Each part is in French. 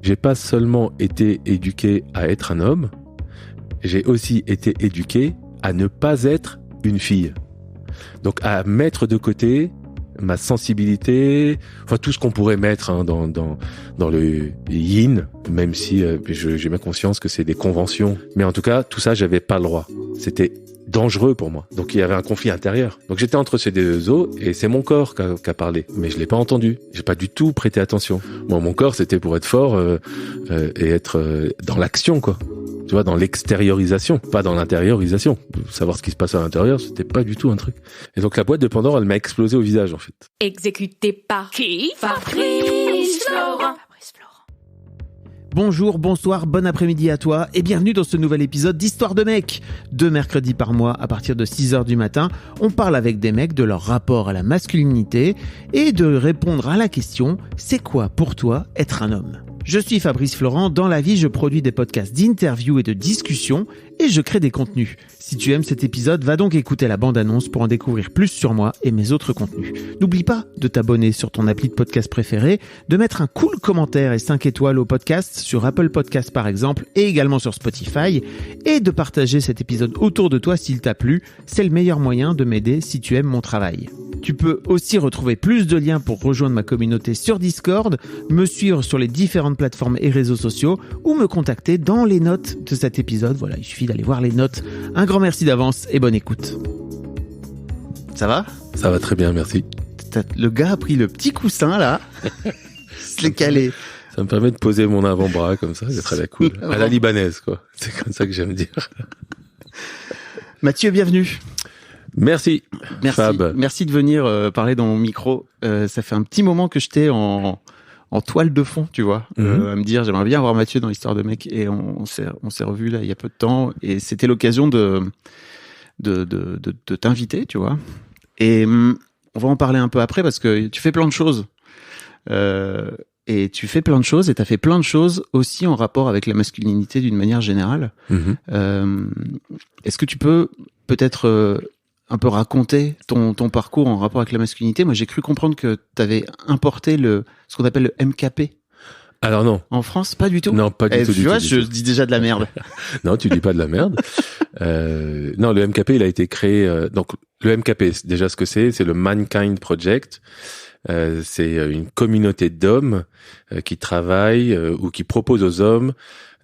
j'ai pas seulement été éduqué à être un homme, j'ai aussi été éduqué à ne pas être une fille. Donc à mettre de côté ma sensibilité, enfin tout ce qu'on pourrait mettre dans le yin, même si j'ai bien conscience que c'est des conventions. Mais en tout cas, tout ça, j'avais pas le droit. C'était dangereux pour moi. Donc il y avait un conflit intérieur. Donc j'étais entre ces deux eaux et c'est mon corps qui a parlé. Mais je l'ai pas entendu. J'ai pas du tout prêté attention. Moi, mon corps, c'était pour être fort et être dans l'action, quoi. Tu vois, dans l'extériorisation, pas dans l'intériorisation. Savoir ce qui se passe à l'intérieur, c'était pas du tout un truc. Et donc la boîte de Pandore, elle m'a explosé au visage, en fait. Exécuté par qui? Fabrice Florent. Bonjour, bonsoir, bon après-midi à toi et bienvenue dans ce nouvel épisode d'Histoire de mecs. 2 mercredis par mois à partir de 6h du matin, on parle avec des mecs de leur rapport à la masculinité et de répondre à la question « C'est quoi pour toi être un homme ?» Je suis Fabrice Florent, dans la vie je produis des podcasts d'interviews et de discussions et je crée des contenus. Si tu aimes cet épisode, va donc écouter la bande-annonce pour en découvrir plus sur moi et mes autres contenus. N'oublie pas de t'abonner sur ton appli de podcast préféré, de mettre un cool commentaire et 5 étoiles au podcast sur Apple Podcasts par exemple et également sur Spotify et de partager cet épisode autour de toi s'il t'a plu. C'est le meilleur moyen de m'aider si tu aimes mon travail. Tu peux aussi retrouver plus de liens pour rejoindre ma communauté sur Discord, me suivre sur les différentes plateformes et réseaux sociaux ou me contacter dans les notes de cet épisode. Voilà, il suffit d'aller voir les notes. Un grand merci d'avance et bonne écoute. Ça va ? Ça va très bien, merci. Le gars a pris le petit coussin là, se l'est calé. Ça me permet de poser mon avant-bras comme ça, c'est très bien cool. À la libanaise, quoi. C'est comme ça que j'aime dire. Mathieu, bienvenue. Merci Fab. Merci de venir parler dans mon micro. Ça fait un petit moment que j'étais en toile de fond, tu vois, à me dire j'aimerais bien avoir Mathieu dans l'Histoire de mec et on s'est revu là il y a peu de temps et c'était l'occasion de t'inviter, tu vois. Et on va en parler un peu après parce que tu fais plein de choses. Et tu fais plein de choses et t'as fait plein de choses aussi en rapport avec la masculinité d'une manière générale. Est-ce que tu peux peut-être un peu raconter ton parcours en rapport avec la masculinité? Moi, j'ai cru comprendre que t'avais importé ce qu'on appelle le MKP. Alors non. En France, pas du tout. Non, pas du tout. Tu vois, je dis déjà de la merde. Non, tu dis pas de la merde. Non, le MKP, il a été créé. Donc, le MKP, déjà ce que c'est le Mankind Project. C'est une communauté d'hommes qui travaillent ou qui proposent aux hommes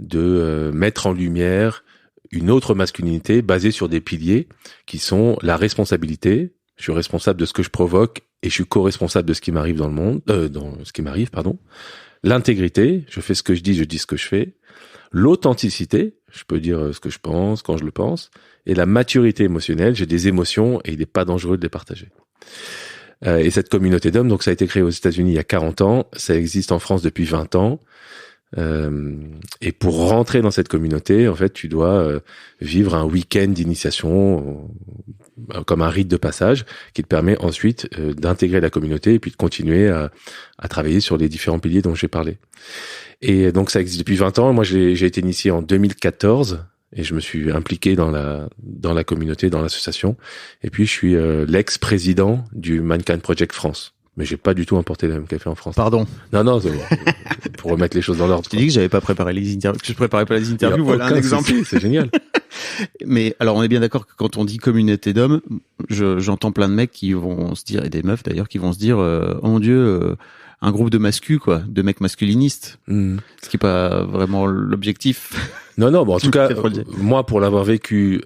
de mettre en lumière une autre masculinité basée sur des piliers qui sont la responsabilité. Je suis responsable de ce que je provoque et je suis co-responsable de ce qui m'arrive dans le monde, L'intégrité, je fais ce que je dis ce que je fais. L'authenticité, je peux dire ce que je pense quand je le pense. Et la maturité émotionnelle, j'ai des émotions et il n'est pas dangereux de les partager. Et cette communauté d'hommes, donc ça a été créé aux États-Unis il y a 40 ans, ça existe en France depuis 20 ans. Et pour rentrer dans cette communauté, en fait, tu dois vivre un week-end d'initiation comme un rite de passage qui te permet ensuite d'intégrer la communauté et puis de continuer à travailler sur les différents piliers dont j'ai parlé. Et donc ça existe depuis 20 ans. Moi, j'ai été initié en 2014 et je me suis impliqué dans la communauté, dans l'association. Et puis je suis l'ex-président du Mankind Project France. Mais j'ai pas du tout importé le MKP en France. Pardon. Non, c'est bon. Pour remettre les choses dans l'ordre. Je t'ai dit que j'avais pas préparé les interviews, que je préparais pas les interviews. Voilà un exemple. C'est génial. Mais alors, on est bien d'accord que quand on dit communauté d'hommes, j'entends plein de mecs qui vont se dire, et des meufs d'ailleurs, qui vont se dire, oh mon Dieu, un groupe de mascus, quoi, de mecs masculinistes. Ce qui est pas vraiment l'objectif. Non, bon, en tout cas, moi, pour l'avoir vécu,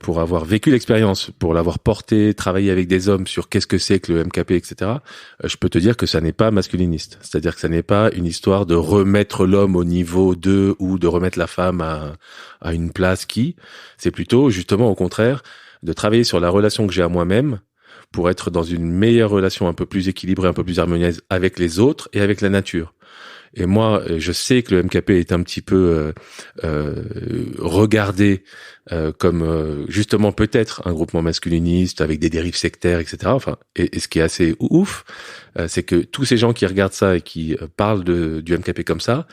pour avoir vécu l'expérience, pour l'avoir porté, travaillé avec des hommes sur qu'est-ce que c'est que le MKP, etc., je peux te dire que ça n'est pas masculiniste. C'est-à-dire que ça n'est pas une histoire de remettre l'homme au niveau 2 ou de remettre la femme à une place c'est plutôt, justement, au contraire, de travailler sur la relation que j'ai à moi-même pour être dans une meilleure relation un peu plus équilibrée, un peu plus harmonieuse avec les autres et avec la nature. Et moi, je sais que le MKP est un petit peu regardé comme justement peut-être un groupement masculiniste avec des dérives sectaires, etc. Enfin, et ce qui est assez ouf, c'est que tous ces gens qui regardent ça et qui parlent du MKP comme ça,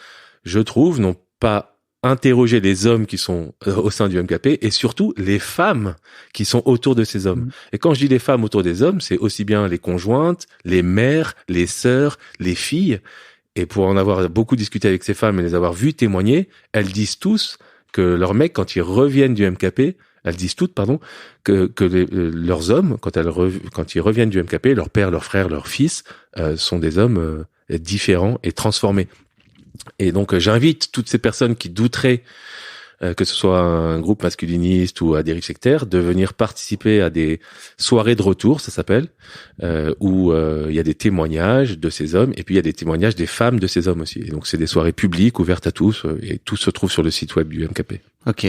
je trouve, n'ont pas interrogé les hommes qui sont au sein du MKP et surtout les femmes qui sont autour de ces hommes. Et quand je dis les femmes autour des hommes, c'est aussi bien les conjointes, les mères, les sœurs, les filles. Et pour en avoir beaucoup discuté avec ces femmes et les avoir vues témoigner, elles disent tous que leurs mecs, quand ils reviennent du MKP, elles disent toutes, pardon, que leurs hommes, quand ils reviennent du MKP, leur père, leur frère, leur fils, sont des hommes différents et transformés. Et donc, j'invite toutes ces personnes qui douteraient que ce soit un groupe masculiniste ou à dérive sectaire, de venir participer à des soirées de retour, ça s'appelle, où il y a des témoignages de ces hommes, et puis il y a des témoignages des femmes de ces hommes aussi. Et donc c'est des soirées publiques, ouvertes à tous, et tout se trouve sur le site web du MKP. Ok.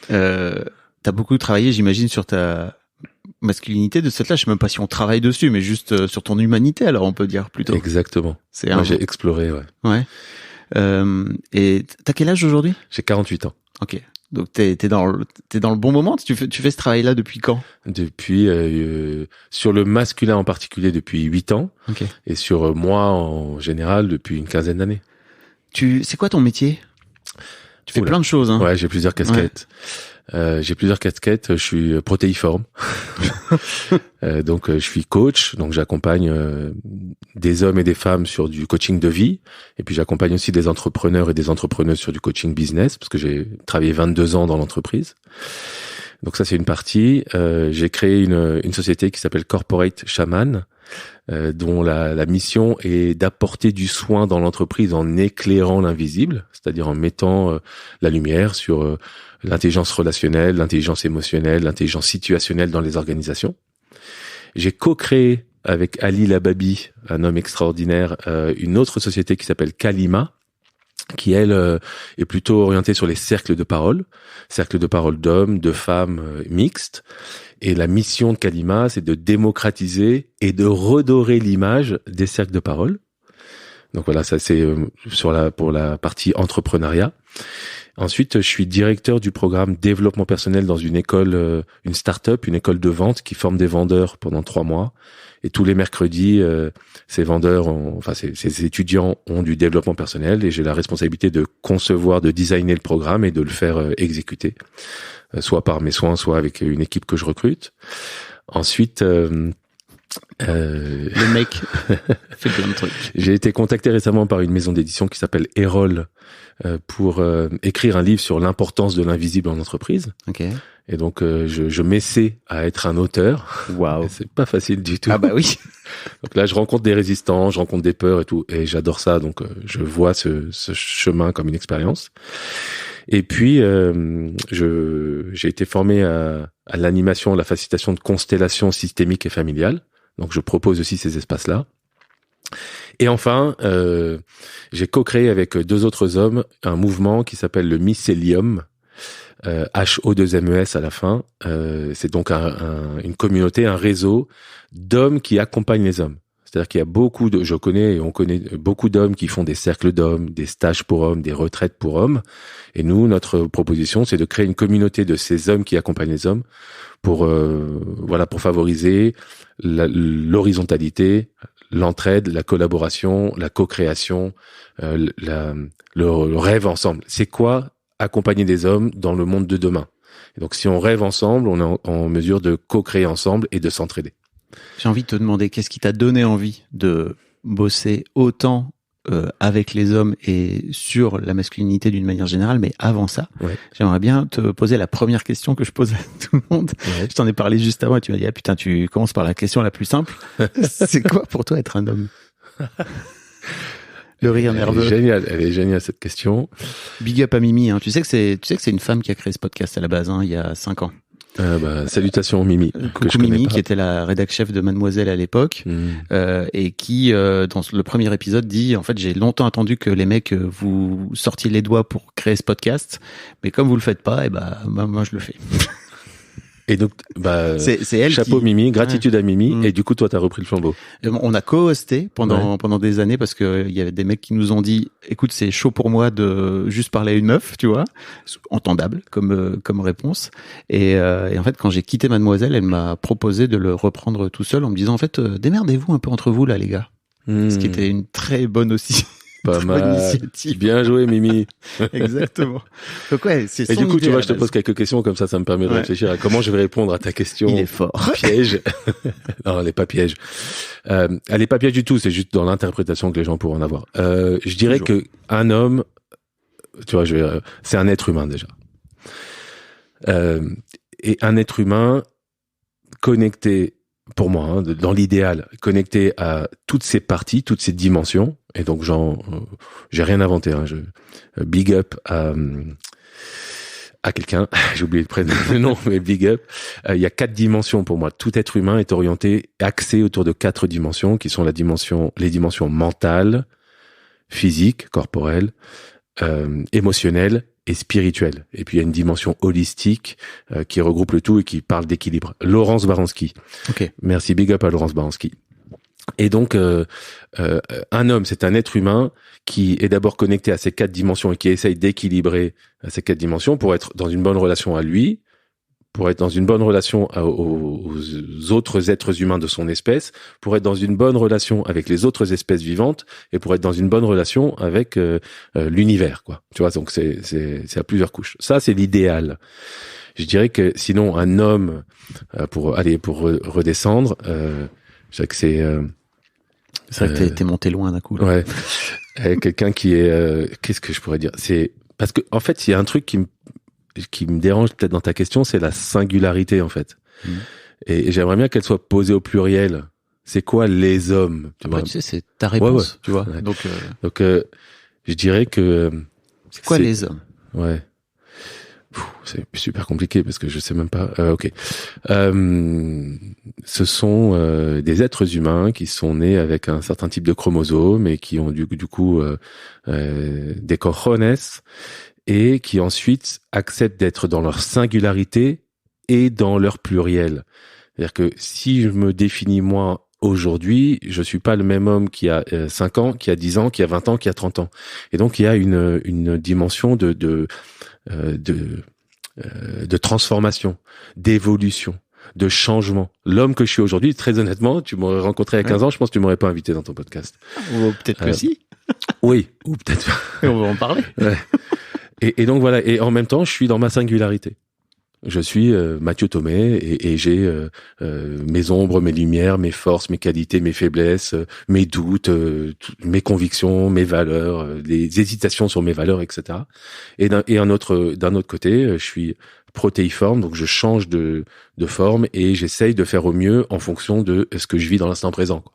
T'as beaucoup travaillé, j'imagine, sur ta masculinité de cette là. Je sais même pas si on travaille dessus, mais juste sur ton humanité, alors on peut dire plutôt. Exactement. Moi, j'ai exploré, ouais. Ouais. Et t'as quel âge aujourd'hui? J'ai 48 ans. Ok. Donc t'es dans le bon moment. Tu fais ce travail-là depuis quand? Depuis sur le masculin en particulier depuis 8 ans. Ok. Et sur moi en général depuis une quinzaine d'années. C'est quoi ton métier? Tu fais plein de choses, hein. Ouais, j'ai plusieurs casquettes. Je suis protéiforme. Donc je suis coach, donc j'accompagne des hommes et des femmes sur du coaching de vie, et puis j'accompagne aussi des entrepreneurs et des entrepreneuses sur du coaching business, parce que j'ai travaillé 22 ans dans l'entreprise. Donc ça, c'est une partie. J'ai créé une société qui s'appelle Corporate Shaman, dont la mission est d'apporter du soin dans l'entreprise en éclairant l'invisible, c'est-à-dire en mettant la lumière sur l'intelligence relationnelle, l'intelligence émotionnelle, l'intelligence situationnelle dans les organisations. J'ai co-créé avec Ali Lababi, un homme extraordinaire, une autre société qui s'appelle Kalima, qui elle est plutôt orientée sur les cercles de parole d'hommes, de femmes mixtes. Et la mission de Kalima, c'est de démocratiser et de redorer l'image des cercles de parole. Donc voilà, ça c'est pour la partie entrepreneuriat. Ensuite, je suis directeur du programme développement personnel dans une école, une start-up, une école de vente qui forme des vendeurs pendant 3 mois. Et tous les mercredis, ces étudiants ont du développement personnel, et j'ai la responsabilité de concevoir, de designer le programme et de le faire exécuter, soit par mes soins, soit avec une équipe que je recrute. Ensuite, le mec fait plein de trucs. J'ai été contacté récemment par une maison d'édition qui s'appelle Erol pour écrire un livre sur l'importance de l'invisible en entreprise. Ok. Et donc je m'essaie à être un auteur. Waouh. C'est pas facile du tout. Ah bah oui. Donc là, je rencontre des résistants, je rencontre des peurs et tout, et j'adore ça. Donc je vois ce chemin comme une expérience. Et puis j'ai été formé à l'animation, à la facilitation de constellations systémiques et familiales. Donc je propose aussi ces espaces-là. Et enfin, j'ai co-créé avec 2 autres hommes un mouvement qui s'appelle le Mycélium, HO2MES à la fin. C'est donc une communauté, un réseau d'hommes qui accompagnent les hommes. C'est-à-dire qu'il y a on connaît beaucoup d'hommes qui font des cercles d'hommes, des stages pour hommes, des retraites pour hommes. Et nous, notre proposition, c'est de créer une communauté de ces hommes qui accompagnent les hommes pour favoriser l'horizontalité, l'entraide, la collaboration, la co-création, le rêve ensemble. C'est quoi accompagner des hommes dans le monde de demain? Et donc, si on rêve ensemble, on est en mesure de co-créer ensemble et de s'entraider. J'ai envie de te demander, qu'est-ce qui t'a donné envie de bosser autant avec les hommes et sur la masculinité d'une manière générale, mais avant ça, j'aimerais bien te poser la première question que je pose à tout le monde. Ouais. Je t'en ai parlé juste avant et tu m'as dit, ah putain, tu commences par la question la plus simple. C'est quoi pour toi être un homme? Le rire nerveux. Elle est géniale cette question. Big up à Mimi, hein. Tu sais que c'est une femme qui a créé ce podcast à la base, hein, il y a 5 ans. Salutations Mimi. Coucou Mimi, qui était la rédac chef de Mademoiselle à l'époque, et qui, dans le premier épisode, dit, en fait, j'ai longtemps attendu que les mecs vous sortiez les doigts pour créer ce podcast, mais comme vous le faites pas, moi je le fais. Et donc, c'est elle chapeau Mimi, gratitude à Mimi, et du coup, toi, t'as repris le flambeau. On a co-hosté pendant des années parce que il y avait des mecs qui nous ont dit, écoute, c'est chaud pour moi de juste parler à une meuf, tu vois, entendable comme réponse. Et en fait, quand j'ai quitté Mademoiselle, elle m'a proposé de le reprendre tout seul en me disant, en fait, démerdez-vous un peu entre vous là, les gars. Ce qui était une très bonne aussi. Pas Bonne mal. initiative. Bien joué, Mimi. Exactement. Donc ouais, c'est Et son du coup, idée tu à vois, la je te base. pose quelques questions, comme ça me permet de Ouais. réfléchir à comment je vais répondre à ta question. Il est fort. Piège. Non, elle n'est pas piège. Elle n'est pas piège du tout, c'est juste dans l'interprétation que les gens pourront en avoir. Je dirais Toujours. que un homme, tu vois, c'est un être humain déjà. Et un être humain connecté, pour moi, hein, dans l'idéal, connecté à toutes ses parties, toutes ses dimensions. Et donc, j'ai rien inventé. Hein, big up à quelqu'un. J'ai oublié le nom, mais big up. Il y a 4 dimensions pour moi. Tout être humain est orienté, axé autour de 4 dimensions, qui sont les dimensions mentales, physiques, corporelles, émotionnelles et spirituelles. Et puis il y a une dimension holistique qui regroupe le tout et qui parle d'équilibre. Laurence Baranski. Ok. Merci, big up à Laurence Baranski. Et donc, un homme, c'est un être humain qui est d'abord connecté à ces 4 dimensions et qui essaye d'équilibrer ces 4 dimensions pour être dans une bonne relation à lui, pour être dans une bonne relation aux autres êtres humains de son espèce, pour être dans une bonne relation avec les autres espèces vivantes et pour être dans une bonne relation avec l'univers, quoi. Tu vois, donc c'est à plusieurs couches. Ça, c'est l'idéal. Je dirais que sinon, un homme, pour redescendre, je dirais que C'est vrai que t'es monté loin d'un coup. Là. ouais, quelqu'un qui est, qu'est-ce que je pourrais dire? C'est parce que en fait, il y a un truc qui me dérange peut-être dans ta question, c'est la singularité en fait. Et j'aimerais bien qu'elle soit posée au pluriel. C'est quoi les hommes? Après, tu sais, c'est ta réponse, tu vois. Ouais. Donc, je dirais que c'est quoi les hommes? Ouais. C'est super compliqué parce que je sais même pas. Ok. Ce sont des êtres humains qui sont nés avec un certain type de chromosomes et qui ont du coup des cojones et qui ensuite acceptent d'être dans leur singularité et dans leur pluriel. C'est-à-dire que si je me définis moi aujourd'hui, je suis pas le même homme qui a 5 ans, qui a 10 ans, qui a 20 ans, qui a 30 ans. Et donc il y a une dimension de transformation, d'évolution, de changement. L'homme que je suis aujourd'hui, très honnêtement, tu m'aurais rencontré il y a 15 ans, je pense que tu m'aurais pas invité dans ton podcast. Ou peut-être que si. Oui, ou peut-être. On va en parler. Ouais. Et donc voilà, et en même temps, je suis dans ma singularité. Je suis Mathieu Thomé et j'ai mes ombres, mes lumières, mes forces, mes qualités, mes faiblesses, mes doutes, mes convictions, mes valeurs, les hésitations sur mes valeurs, etc. Et d'un autre côté, je suis protéiforme, donc je change de forme et j'essaye de faire au mieux en fonction de ce que je vis dans l'instant présent, quoi.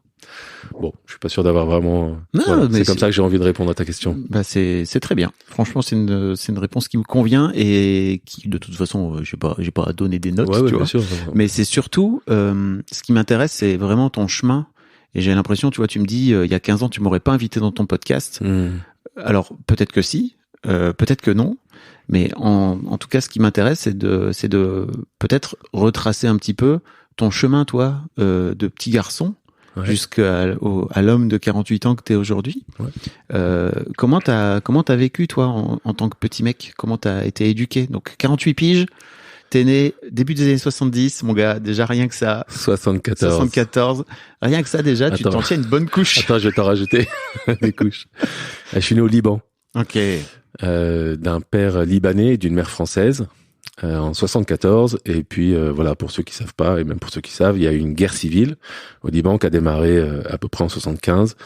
Bon, je suis pas sûr d'avoir vraiment. Non, voilà, mais c'est comme ça que j'ai envie de répondre à ta question. Bah c'est très bien. Franchement, c'est une réponse qui me convient et qui de toute façon, j'ai pas à donner des notes, Ouais, tu bien vois. sûr. Mais c'est surtout ce qui m'intéresse, c'est vraiment ton chemin. Et j'ai l'impression, tu vois, tu me dis il y a 15 ans, tu m'aurais pas invité dans ton podcast. Alors peut-être que si, peut-être que non. Mais en tout cas, ce qui m'intéresse, c'est de peut-être retracer un petit peu ton chemin, toi, de petit garçon. Ouais. Jusqu'à l'homme de 48 ans que t'es aujourd'hui. Ouais. Comment t'as vécu, toi, en tant que petit mec? Comment t'as été éduqué? Donc, 48 piges, t'es né début des années 70, mon gars, déjà rien que ça. 74. Rien que ça, déjà, tu t'en tiens une bonne couche. Attends, je vais t'en rajouter des couches. Je suis né au Liban. Ok. D'un père libanais et d'une mère française. En 74, et puis voilà, pour ceux qui savent pas et même pour ceux qui savent, il y a eu une guerre civile au Liban qui a démarré à peu près en 75,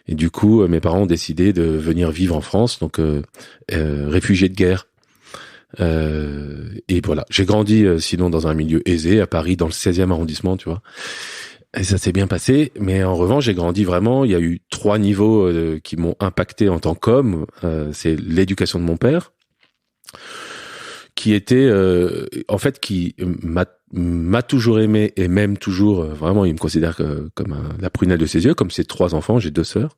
et du coup mes parents ont décidé de venir vivre en France, donc réfugiés de guerre. Et voilà, j'ai grandi sinon dans un milieu aisé à Paris, dans le 16e arrondissement, tu vois. Et ça s'est bien passé, mais en revanche, j'ai grandi vraiment. Il y a eu 3 niveaux qui m'ont impacté en tant qu'homme. C'est l'éducation de mon père, qui était en fait qui m'a toujours aimé et même toujours vraiment il me considère comme la prunelle de ses yeux, comme ses 3 enfants, j'ai 2 sœurs,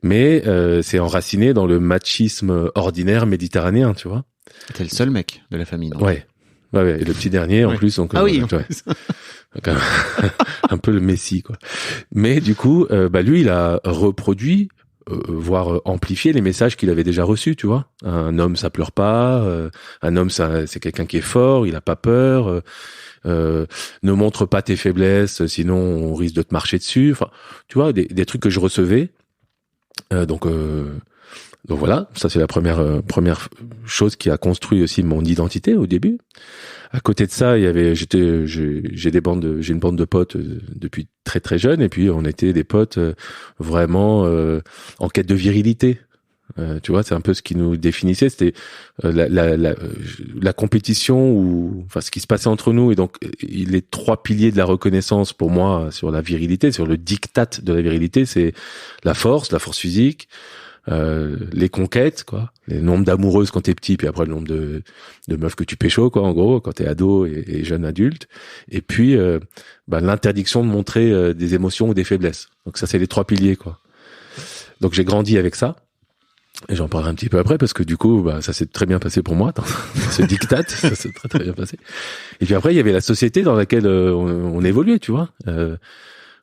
mais c'est enraciné dans le machisme ordinaire méditerranéen, tu vois. T'es le seul mec de la famille, non? Ouais, et le petit dernier en plus, donc oui, donc, un peu le messie, quoi. Mais du coup lui il a reproduit voire amplifier les messages qu'il avait déjà reçus, tu vois. Un homme, ça pleure pas. Un homme, ça, c'est quelqu'un qui est fort, il a pas peur. Ne montre pas tes faiblesses, sinon on risque de te marcher dessus. Enfin, tu vois, des trucs que je recevais Donc voilà, ça c'est la première chose qui a construit aussi mon identité au début. À côté de ça, j'ai une bande de potes depuis très très jeune, et puis on était des potes vraiment en quête de virilité. Tu vois, c'est un peu ce qui nous définissait, c'était la compétition, ou enfin ce qui se passait entre nous. Et donc les trois piliers de la reconnaissance pour moi sur la virilité, sur le diktat de la virilité, c'est la force physique, les conquêtes, quoi, les nombres d'amoureuses quand t'es petit, puis après le nombre de meufs que tu pécho, quoi, en gros, quand t'es ado et jeune adulte, et puis l'interdiction de montrer des émotions ou des faiblesses. Donc ça, c'est les trois piliers, quoi. Donc j'ai grandi avec ça. Et j'en parlerai un petit peu après, parce que du coup, ça s'est très bien passé pour moi, dans ce diktat, ça s'est très très bien passé. Et puis après, il y avait la société dans laquelle on évoluait, tu vois,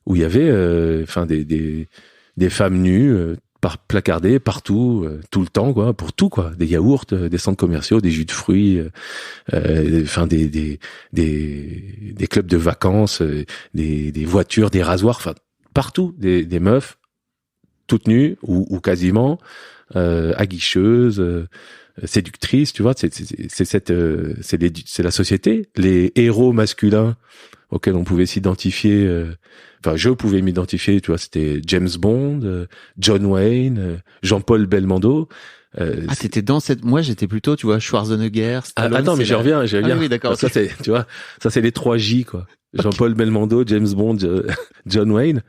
où il y avait, des femmes nues, placardées partout, tout le temps, quoi, pour tout, quoi, des yaourts, des centres commerciaux, des jus de fruits, des clubs de vacances, des voitures, des rasoirs, enfin partout, des meufs toutes nues ou quasiment. Aguicheuse, séductrice, tu vois, c'est la société, les héros masculins auxquels on pouvait s'identifier, je pouvais m'identifier, tu vois, c'était James Bond, John Wayne, Jean-Paul Belmondo. T'étais dans moi j'étais plutôt, tu vois, Schwarzenegger, Stallone. Attends, mais j'y reviens. Oui, d'accord. Ça c'est, tu vois, ça c'est les 3 J, quoi. Jean-Paul Belmondo, James Bond, John Wayne.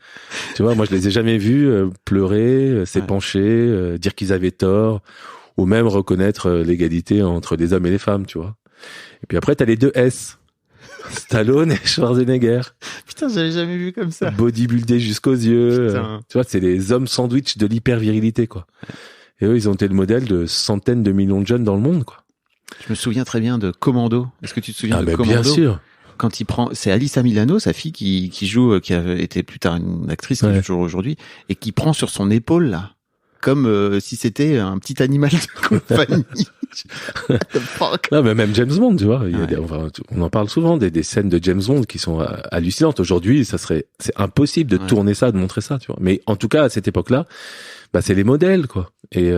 Tu vois, moi je les ai jamais vus pleurer, s'épancher, dire qu'ils avaient tort, ou même reconnaître l'égalité entre les hommes et les femmes, tu vois. Et puis après t'as les 2 S, Stallone et Schwarzenegger. Putain, j'avais jamais vu comme ça. Bodybuildé jusqu'aux yeux. Tu vois, c'est les hommes sandwich de l'hyper-virilité, quoi. Et eux, ils ont été le modèle de centaines de millions de jeunes dans le monde, quoi. Je me souviens très bien de Commando. Est-ce que tu te souviens de Commando? Bien sûr. Quand il prend, c'est Alyssa Milano, sa fille qui joue, qui a été plus tard une actrice qui joue toujours aujourd'hui, et qui prend sur son épaule, là, comme si c'était un petit animal de compagnie. Non, mais même James Bond, tu vois, on en parle souvent des scènes de James Bond qui sont hallucinantes. Aujourd'hui, c'est impossible de tourner ça, de montrer ça, tu vois. Mais en tout cas, à cette époque-là, c'est les modèles, quoi. Et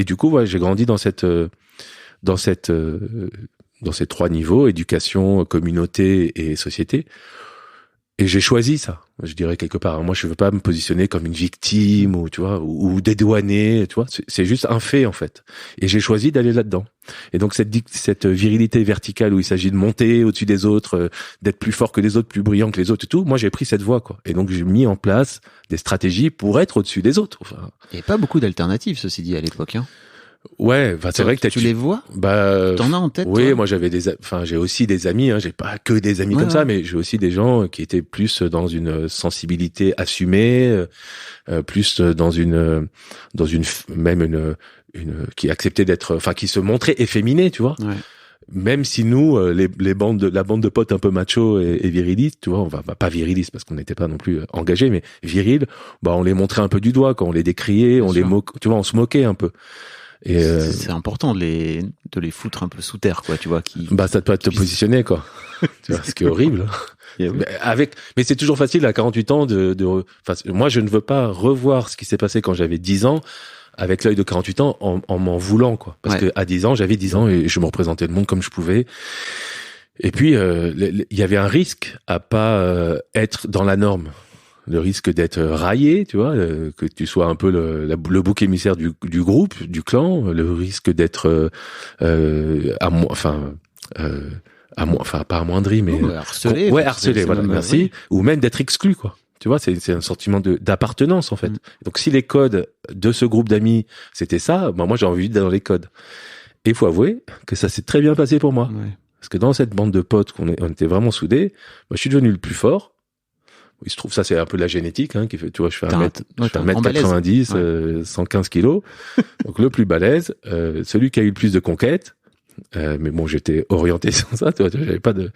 du coup, j'ai grandi dans ces 3 niveaux, éducation, communauté et société. Et j'ai choisi ça, je dirais quelque part. Moi, je veux pas me positionner comme une victime ou, tu vois, ou dédouaner, tu vois. C'est juste un fait, en fait. Et j'ai choisi d'aller là-dedans. Et donc, cette virilité verticale où il s'agit de monter au-dessus des autres, d'être plus fort que les autres, plus brillant que les autres et tout, moi, j'ai pris cette voie, quoi. Et donc, j'ai mis en place des stratégies pour être au-dessus des autres. Enfin, il n'y avait pas beaucoup d'alternatives, ceci dit, à l'époque, hein. Ouais, c'est vrai que tu les vois? T'en as en tête? Oui, toi? moi j'ai aussi des amis, hein, j'ai pas que des amis comme ça, mais j'ai aussi des gens qui étaient plus dans une sensibilité assumée, plus dans une qui acceptait d'être, enfin qui se montrait efféminé, tu vois. Ouais. Même si nous, la bande de potes un peu macho et virilistes, tu vois, on va pas virilistes parce qu'on n'était pas non plus engagés, mais viril, on les montrait un peu du doigt, quand on les décriait, on les moque, tu vois, on se moquait un peu. Et c'est important de les foutre un peu sous terre, quoi, tu vois, ça doit te positionner, quoi. Tu vois, ce qui est horrible. Mais c'est toujours facile à 48 ans moi je ne veux pas revoir ce qui s'est passé quand j'avais 10 ans avec l'œil de 48 ans en m'en voulant, quoi. Parce que à 10 ans, j'avais 10 ans et je me représentais le monde comme je pouvais. Et puis il y avait un risque à pas être dans la norme. Le risque d'être raillé, tu vois, que tu sois un peu le bouc émissaire du groupe, du clan, le risque d'être pas amoindri, mais harcelé. Harcelé, voilà, merci, oui. Ou même d'être exclu, quoi. Tu vois, c'est un sentiment d'appartenance, en fait. Donc si les codes de ce groupe d'amis, c'était ça, moi j'ai envie d'être dans les codes. Et il faut avouer que ça s'est très bien passé pour moi. Ouais. Parce que dans cette bande de potes on était vraiment soudés, moi je suis devenu le plus fort. Il se trouve, ça c'est un peu de la génétique, hein, qui fait, tu vois, je fais 1m90, 115 kilos. Donc le plus balèze, celui qui a eu le plus de conquêtes, mais bon, j'étais orienté sur ça, tu vois, j'avais pas de,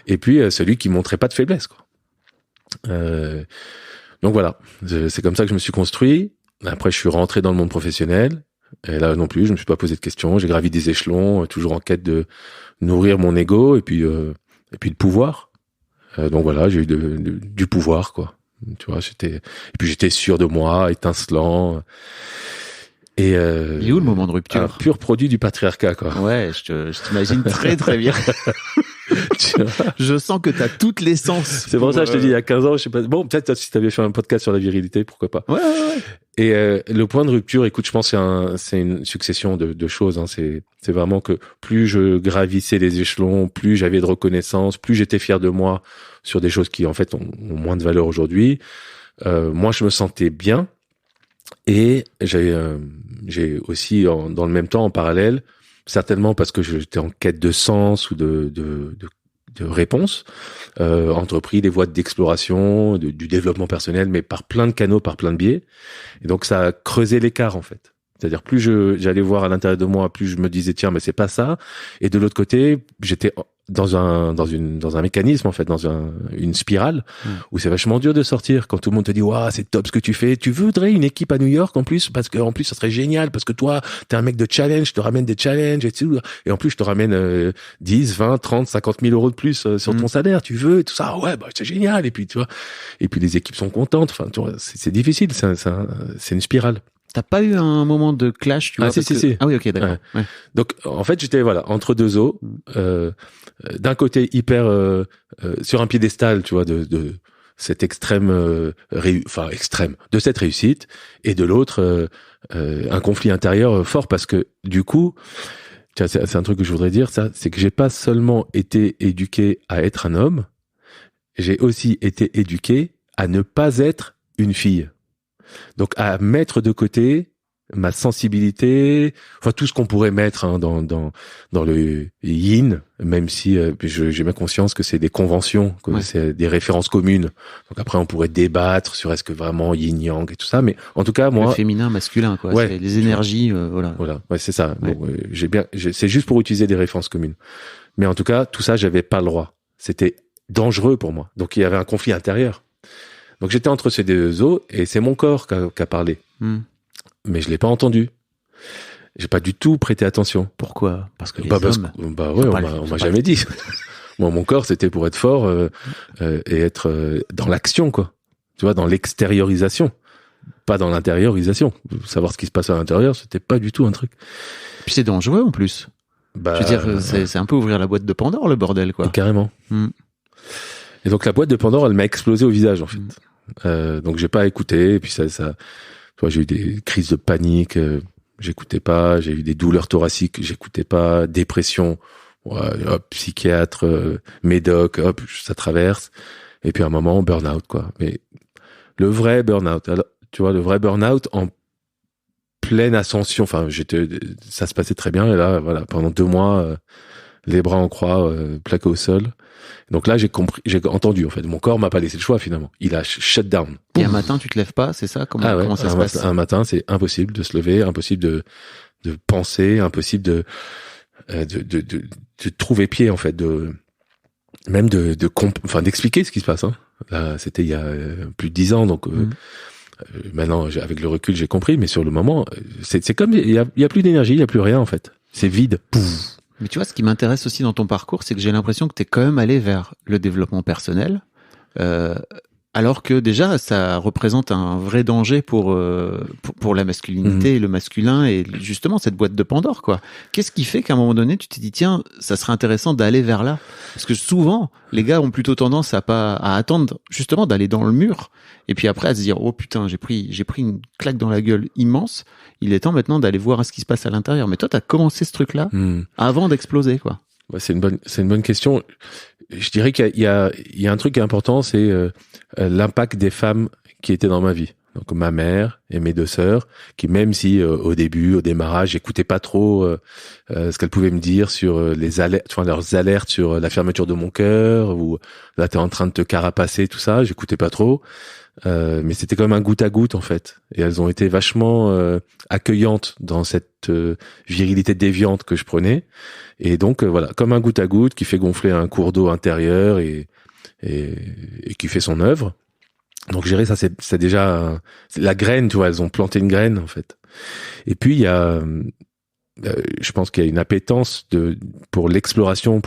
et puis, celui qui montrait pas de faiblesse, quoi. Donc voilà. C'est comme ça que je me suis construit. Après, je suis rentré dans le monde professionnel. Et là non plus, je me suis pas posé de questions. J'ai gravi des échelons, toujours en quête de nourrir mon ego et puis le pouvoir. Donc voilà, j'ai eu du pouvoir, quoi. Tu vois, et puis j'étais sûr de moi, étincelant. Et il est où le moment de rupture? Un pur produit du patriarcat, quoi. Ouais, je t'imagine très très bien. Je sens que t'as toutes les sens. C'est pour ça que je te dis, il y a 15 ans, je sais pas. Bon, peut-être si t'avais fait un podcast sur la virilité, pourquoi pas. Ouais. Et le point de rupture, écoute, je pense que c'est une succession de choses. Hein. C'est vraiment que plus je gravissais les échelons, plus j'avais de reconnaissance, plus j'étais fier de moi sur des choses qui en fait ont moins de valeur aujourd'hui. Moi, je me sentais bien. Et j'ai aussi dans le même temps, en parallèle, certainement parce que j'étais en quête de sens ou de réponse, entrepris des voies d'exploration, du développement personnel, mais par plein de canaux, par plein de biais. Et donc ça a creusé l'écart en fait. C'est-à-dire plus j'allais voir à l'intérieur de moi, plus je me disais tiens mais c'est pas ça. Et de l'autre côté, j'étais dans un mécanisme en fait, dans une spirale où c'est vachement dur de sortir quand tout le monde te dit waouh c'est top ce que tu fais, tu voudrais une équipe à New York en plus parce que en plus ça serait génial parce que toi t'es un mec de challenge, je te ramène des challenges et tout, et en plus je te ramène 10, 20, 30, 50 000 euros de plus sur ton salaire, tu veux et tout ça, ouais bah c'est génial, et puis tu vois, et puis les équipes sont contentes, enfin tu vois, c'est difficile, c'est une spirale. T'as pas eu un moment de clash, tu vois? Si. Ah oui, ok, d'accord. Ouais. Donc, en fait, j'étais, entre deux eaux. D'un côté, hyper, sur un piédestal, tu vois, de cette extrême, extrême, de cette réussite. Et de l'autre, un conflit intérieur fort parce que, du coup, c'est un truc que je voudrais dire, ça, c'est que j'ai pas seulement été éduqué à être un homme, j'ai aussi été éduqué à ne pas être une fille. Donc à mettre de côté ma sensibilité, enfin tout ce qu'on pourrait mettre dans le yin, même si j'ai bien conscience que c'est des conventions, que c'est des références communes. Donc après on pourrait débattre sur est-ce que vraiment yin yang et tout ça, mais en tout cas moi le féminin masculin quoi, c'est les énergies voilà. Ouais, c'est ça. Ouais. Donc, c'est juste pour utiliser des références communes. Mais en tout cas tout ça j'avais pas le droit. C'était dangereux pour moi. Donc il y avait un conflit intérieur. Donc j'étais entre ces deux eaux et c'est mon corps qui a parlé. Mais je l'ai pas entendu. J'ai pas du tout prêté attention. Pourquoi? Parce que on m'a jamais dit. Moi, mon corps c'était pour être fort et être dans l'action quoi. Tu vois, dans l'extériorisation, pas dans l'intériorisation. Savoir ce qui se passe à l'intérieur, c'était pas du tout un truc. Puis c'est dangereux en plus. Je veux dire, c'est un peu ouvrir la boîte de Pandore le bordel quoi. Carrément. Et donc la boîte de Pandore, elle m'a explosé au visage en fait. Donc j'ai pas écouté, et puis ça tu vois, j'ai eu des crises de panique, j'écoutais pas, j'ai eu des douleurs thoraciques, j'écoutais pas, dépression, hop, psychiatre, médoc, hop, ça traverse, et puis à un moment burn-out quoi. Mais le vrai burn-out, alors, tu vois, le vrai burn-out en pleine ascension, enfin ça se passait très bien, et là voilà, pendant 2 mois les bras en croix, plaqués au sol. Donc là, j'ai entendu, en fait. Mon corps m'a pas laissé le choix, finalement. Il a shut down. Et un matin, tu te lèves pas, c'est ça? Comment ça se passe? Un matin, c'est impossible de se lever, impossible de penser, impossible de trouver pied, en fait, d'expliquer ce qui se passe, hein. Là, c'était il y a plus de 10 ans, donc, maintenant, avec le recul, j'ai compris, mais sur le moment, c'est comme, il y a plus d'énergie, il y a plus rien, en fait. C'est vide. Pouf. Mais tu vois, ce qui m'intéresse aussi dans ton parcours, c'est que j'ai l'impression que tu es quand même allé vers le développement personnel, alors que déjà, ça représente un vrai danger pour la masculinité et le masculin, et justement cette boîte de Pandore, quoi. Qu'est-ce qui fait qu'à un moment donné, tu t'es dit, tiens, ça serait intéressant d'aller vers là? Parce que souvent, les gars ont plutôt tendance à attendre justement d'aller dans le mur, et puis après à se dire, oh putain, j'ai pris une claque dans la gueule immense, il est temps maintenant d'aller voir ce qui se passe à l'intérieur. Mais toi, t'as commencé ce truc-là avant d'exploser, quoi. Ouais, c'est une bonne question. Je dirais qu'il y a un truc qui est important, c'est l'impact des femmes qui étaient dans ma vie. Donc ma mère et mes 2 sœurs, qui même si au démarrage, j'écoutais pas trop ce qu'elles pouvaient me dire sur les alertes, enfin leurs alertes sur la fermeture de mon cœur, ou là t'es en train de te carapacer, tout ça, j'écoutais pas trop. Mais c'était quand même un goutte à goutte en fait, et elles ont été vachement accueillantes dans cette virilité déviante que je prenais, et donc voilà, comme un goutte à goutte qui fait gonfler un cours d'eau intérieur et qui fait son œuvre. Donc gérer ça, c'est déjà la graine, tu vois, elles ont planté une graine en fait. Et puis il y a, je pense qu'il y a une appétence pour l'exploration,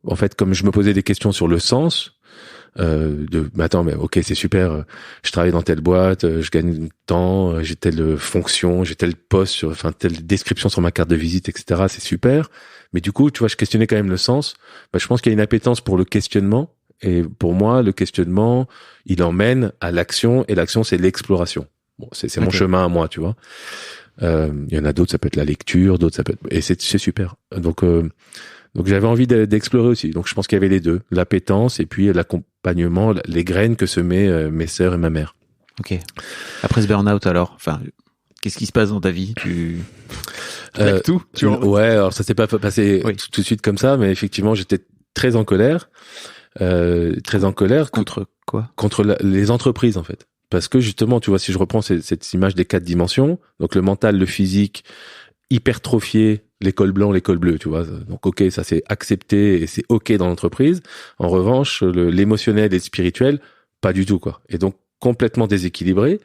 en fait, comme je me posais des questions sur le sens. mais attends, mais ok, c'est super, je travaille dans telle boîte, je gagne du temps, j'ai telle fonction, j'ai tel poste, telle description sur ma carte de visite, etc. C'est super. Mais du coup, tu vois, je questionnais quand même le sens. Je pense qu'il y a une appétence pour le questionnement. Et pour moi, le questionnement, il emmène à l'action, et l'action, c'est l'exploration. Bon, c'est mon chemin à moi, tu vois. Il y en a d'autres, ça peut être la lecture, d'autres, ça peut être, et c'est super. Donc j'avais envie d'explorer aussi. Donc je pense qu'il y avait les deux, l'appétence et puis l'accompagnement, les graines que semaient mes sœurs et ma mère. Ok. Après ce burn-out, alors, qu'est-ce qui se passe dans ta vie? Tu tout. Ouais, alors ça s'est pas passé tout de suite comme ça, mais effectivement j'étais très en colère. Contre quoi? Contre les entreprises en fait. Parce que justement, tu vois, si je reprends cette image des 4 dimensions, donc le mental, le physique, hypertrophié, l'école blanc, l'école bleue, tu vois. Donc ok, ça c'est accepté et c'est ok dans l'entreprise. En revanche, l'émotionnel et le spirituel, pas du tout, quoi. Et donc complètement déséquilibré.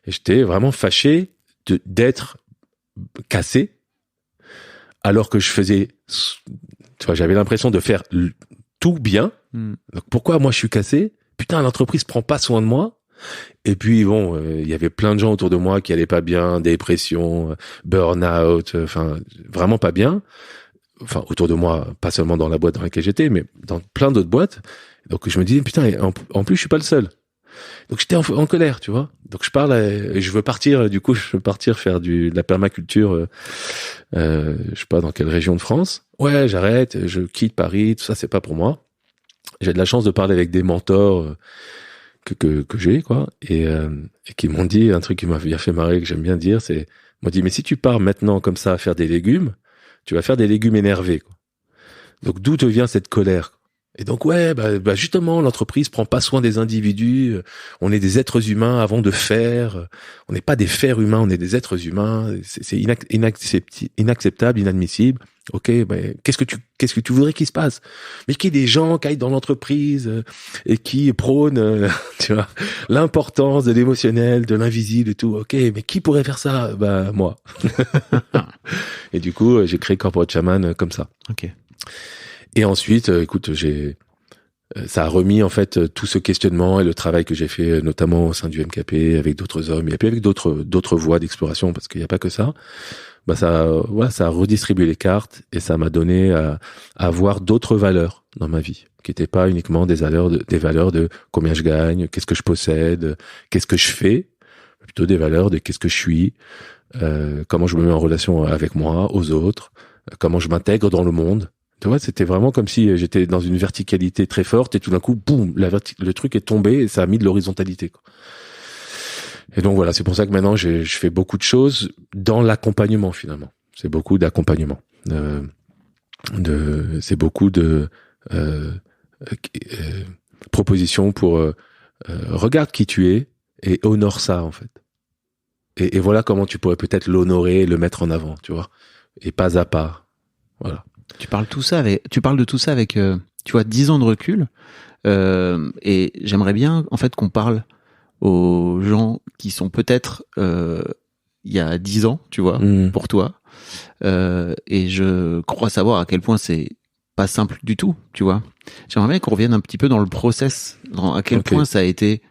Et j'étais vraiment fâché d'être cassé, alors que je faisais, tu vois, j'avais l'impression de faire tout bien. Donc pourquoi moi je suis cassé? Putain, l'entreprise prend pas soin de moi. Et puis bon, il y avait plein de gens autour de moi qui allaient pas bien, dépression, burn-out, vraiment pas bien. Enfin, autour de moi, pas seulement dans la boîte dans laquelle j'étais, mais dans plein d'autres boîtes. Donc je me disais putain, en plus je suis pas le seul. Donc j'étais en colère, tu vois. Donc je parle et je veux partir. Du coup, je veux partir faire de la permaculture. Je sais pas dans quelle région de France. Ouais, j'arrête. Je quitte Paris. Tout ça, c'est pas pour moi. J'ai de la chance de parler avec des mentors que j'ai, quoi, et qui m'ont dit un truc qui m'a bien fait marrer, que j'aime bien dire, c'est, ils m'ont dit, mais si tu pars maintenant comme ça à faire des légumes, tu vas faire des légumes énervés, quoi. Donc d'où te vient cette colère? Et donc ouais, justement, l'entreprise prend pas soin des individus, on est des êtres humains avant de faire, on n'est pas des fers humains, on est des êtres humains, c'est inacceptable, inadmissible. Ok, qu'est-ce que tu voudrais qu'il se passe? Mais qu'il y ait des gens qui aillent dans l'entreprise et qui prônent, tu vois, l'importance de l'émotionnel, de l'invisible et tout. Ok, mais qui pourrait faire ça? Moi. Et du coup, j'ai créé Corporate Shaman comme ça. Ok. Et ensuite, écoute, ça a remis en fait tout ce questionnement et le travail que j'ai fait, notamment au sein du MKP avec d'autres hommes et puis avec d'autres voies d'exploration, parce qu'il n'y a pas que ça. Ça a redistribué les cartes et ça m'a donné à avoir d'autres valeurs dans ma vie, qui n'étaient pas uniquement des valeurs de combien je gagne, qu'est-ce que je possède, qu'est-ce que je fais, plutôt des valeurs de qu'est-ce que je suis, comment je me mets en relation avec moi, aux autres, comment je m'intègre dans le monde. Tu vois, c'était vraiment comme si j'étais dans une verticalité très forte et tout d'un coup, boum, le truc est tombé et ça a mis de l'horizontalité, quoi. Et donc voilà, c'est pour ça que maintenant je fais beaucoup de choses dans l'accompagnement finalement. C'est beaucoup d'accompagnement. C'est beaucoup de propositions pour regarde qui tu es et honore ça en fait. Et voilà comment tu pourrais peut-être l'honorer et le mettre en avant, tu vois. Et pas à pas. Voilà. Tu parles de tout ça avec, tu vois, 10 ans de recul. Et j'aimerais bien, en fait, qu'on parle aux gens qui sont peut-être il y a 10 ans, tu vois, pour toi. Et je crois savoir à quel point c'est pas simple du tout, tu vois. J'aimerais bien qu'on revienne un petit peu dans le process, à quel point ça a été,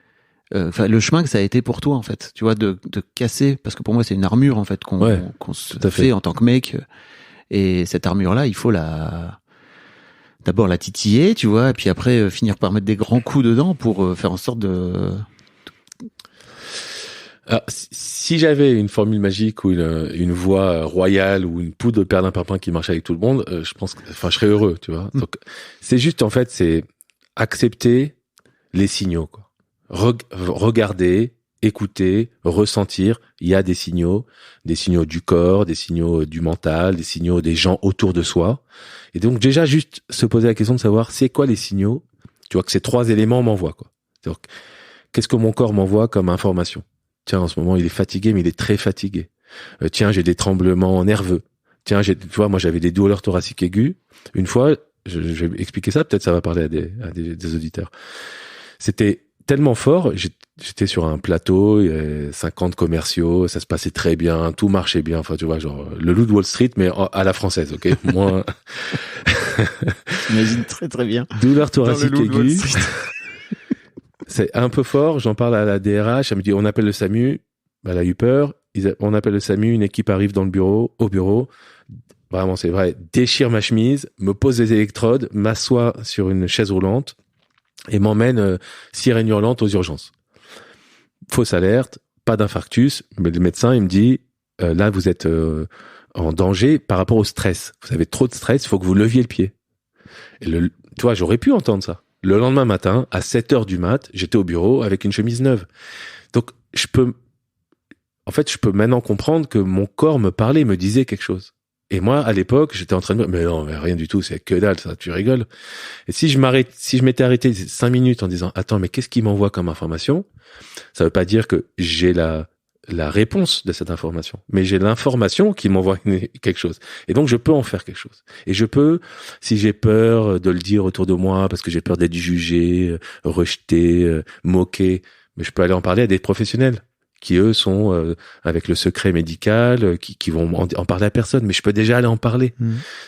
le chemin que ça a été pour toi, en fait, tu vois, de casser, parce que pour moi c'est une armure en fait qu'on se fait en tant que mec. Et cette armure-là, il faut d'abord la titiller, tu vois, et puis après finir par mettre des grands coups dedans pour faire en sorte de... Alors, si j'avais une formule magique ou une voie royale ou une poudre de perlimpinpin qui marche avec tout le monde, je pense que, je serais heureux, tu vois. Donc, c'est juste, en fait, c'est accepter les signaux, quoi. Regarder, écouter, ressentir. Il y a des signaux du corps, des signaux du mental, des signaux des gens autour de soi. Et donc, déjà, juste se poser la question de savoir c'est quoi les signaux. Tu vois que ces 3 éléments m'envoient, quoi. Donc, qu'est-ce que mon corps m'envoie comme information? Tiens, en ce moment, il est fatigué, mais il est très fatigué. Tiens, j'ai des tremblements nerveux. Tiens, tu vois, moi, j'avais des douleurs thoraciques aiguës. Une fois, je vais expliquer ça, peut-être ça va parler à des auditeurs. C'était tellement fort, j'étais sur un plateau, il y avait 50 commerciaux, ça se passait très bien, tout marchait bien, enfin, tu vois, genre, le loup de Wall Street, mais à la française, ok? Moi. J'imagine très très bien. Douleur thoracique aiguë. c'est un peu fort. J'en parle à la DRH. Elle me dit, on appelle le SAMU. Elle a eu peur. On appelle le SAMU. Une équipe arrive au bureau. Vraiment, c'est vrai. Déchire ma chemise, me pose des électrodes, m'assoit sur une chaise roulante et m'emmène sirène hurlante aux urgences. Fausse alerte, pas d'infarctus. Mais le médecin, il me dit, là, vous êtes en danger par rapport au stress. Vous avez trop de stress, il faut que vous leviez le pied. Et tu vois, j'aurais pu entendre ça. Le lendemain matin, à 7h du mat, j'étais au bureau avec une chemise neuve. Donc, je peux maintenant comprendre que mon corps me parlait, me disait quelque chose. Et moi, à l'époque, j'étais en train de me dire, mais non, mais rien du tout, c'est que dalle, ça, tu rigoles. Et si je m'étais arrêté 5 minutes en disant, attends, mais qu'est-ce qu'il m'envoie comme information? Ça veut pas dire que j'ai la réponse de cette information, mais j'ai l'information qui m'envoie quelque chose. Et donc, je peux en faire quelque chose. Et je peux, si j'ai peur de le dire autour de moi, parce que j'ai peur d'être jugé, rejeté, moqué, mais je peux aller en parler à des professionnels qui, eux, sont avec le secret médical, qui vont en parler à personne, mais je peux déjà aller en parler.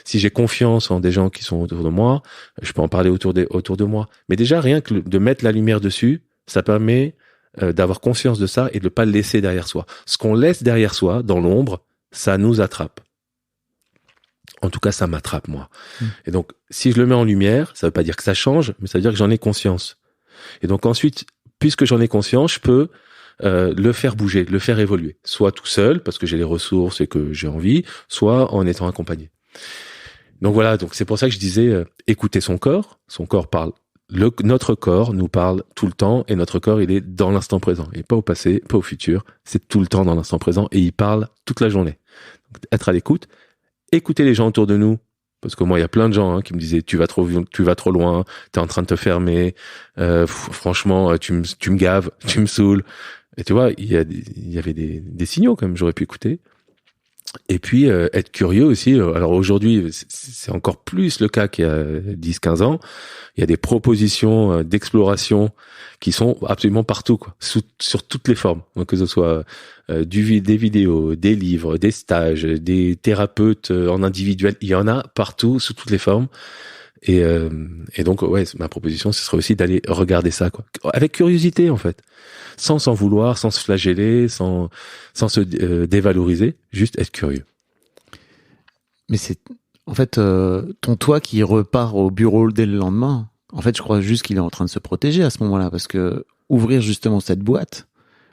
Si j'ai confiance en des gens qui sont autour de moi, je peux en parler autour de moi. Mais déjà, rien que de mettre la lumière dessus, ça permet d'avoir conscience de ça et de ne pas le laisser derrière soi. Ce qu'on laisse derrière soi, dans l'ombre, ça nous attrape. En tout cas, ça m'attrape, moi. Et donc, si je le mets en lumière, ça veut pas dire que ça change, mais ça veut dire que j'en ai conscience. Et donc ensuite, puisque j'en ai conscience, je peux le faire bouger, le faire évoluer. Soit tout seul, parce que j'ai les ressources et que j'ai envie, soit en étant accompagné. Donc voilà, donc c'est pour ça que je disais, écouter son corps parle. Notre corps nous parle tout le temps et notre corps, il est dans l'instant présent. Il est pas au passé, pas au futur. C'est tout le temps dans l'instant présent et il parle toute la journée. Donc, être à l'écoute, écouter les gens autour de nous. Parce que moi, il y a plein de gens qui me disaient, tu vas trop loin, t'es en train de te fermer, franchement, tu me gaves, tu me saoules. Et tu vois, il y avait des signaux quand même, j'aurais pu écouter. Et puis, être curieux aussi. Alors aujourd'hui, c'est encore plus le cas qu'il y a 10-15 ans. Il y a des propositions d'exploration qui sont absolument partout, quoi, sur toutes les formes. Donc, que ce soit des vidéos, des livres, des stages, des thérapeutes en individuel, il y en a partout, sous toutes les formes. Et donc, ouais, ma proposition, ce serait aussi d'aller regarder ça, quoi, avec curiosité, en fait, sans s'en vouloir, sans se flageller, sans se dévaloriser, juste être curieux. Mais c'est, en fait, ton toi qui repart au bureau dès le lendemain, en fait, je crois juste qu'il est en train de se protéger à ce moment-là, parce que ouvrir justement cette boîte,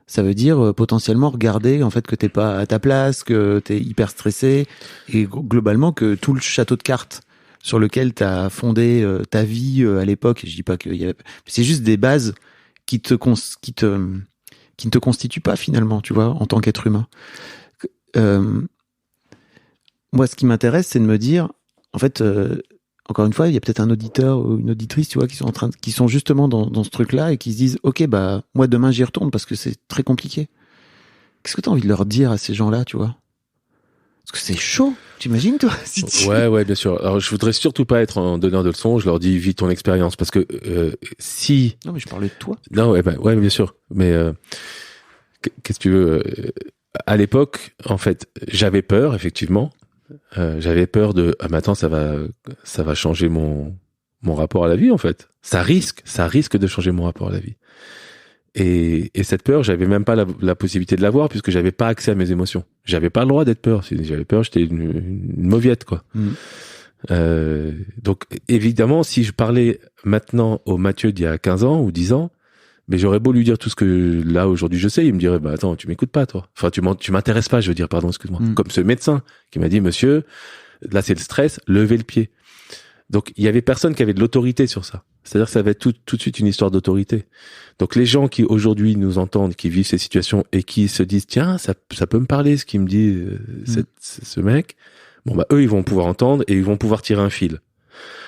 ça veut dire potentiellement regarder en fait que t'es pas à ta place, que t'es hyper stressé, et globalement que tout le château de cartes sur lequel t'as fondé ta vie à l'époque, et je dis pas qu'il y avait, c'est juste des bases qui ne te constituent pas finalement, tu vois, en tant qu'être humain. Moi, ce qui m'intéresse, c'est de me dire, en fait, encore une fois, il y a peut-être un auditeur ou une auditrice, tu vois, qui sont justement dans ce truc-là et qui se disent, ok, bah moi demain j'y retourne parce que c'est très compliqué. Qu'est-ce que t'as envie de leur dire à ces gens-là, tu vois? Parce que c'est chaud, t'imagines toi si Ouais, bien sûr. Alors je voudrais surtout pas être un donneur de leçons. Je leur dis vis ton expérience parce que si. Non mais je parlais de toi. Non ouais bien sûr. Mais qu'est-ce que tu veux à l'époque, en fait, j'avais peur effectivement. J'avais peur de mais attends ça va changer mon rapport à la vie en fait. Ça risque de changer mon rapport à la vie. Et cette peur, j'avais même pas la possibilité de l'avoir puisque j'avais pas accès à mes émotions. J'avais pas le droit d'être peur. Si j'avais peur, j'étais une mauviette, quoi. Donc, évidemment, si je parlais maintenant au Mathieu d'il y a 15 ans ou 10 ans, mais j'aurais beau lui dire tout ce que là, aujourd'hui, je sais, il me dirait, bah, attends, tu m'écoutes pas, toi. Enfin, tu m'intéresses pas, je veux dire, pardon, excuse-moi. Comme ce médecin qui m'a dit, monsieur, là, c'est le stress, levez le pied. Donc, il y avait personne qui avait de l'autorité sur ça. C'est-à-dire que ça va être tout de suite une histoire d'autorité. Donc, les gens qui aujourd'hui nous entendent, qui vivent ces situations et qui se disent, tiens, ça peut me parler, ce qu'il me dit, ce mec. Bon, bah, eux, ils vont pouvoir entendre et ils vont pouvoir tirer un fil.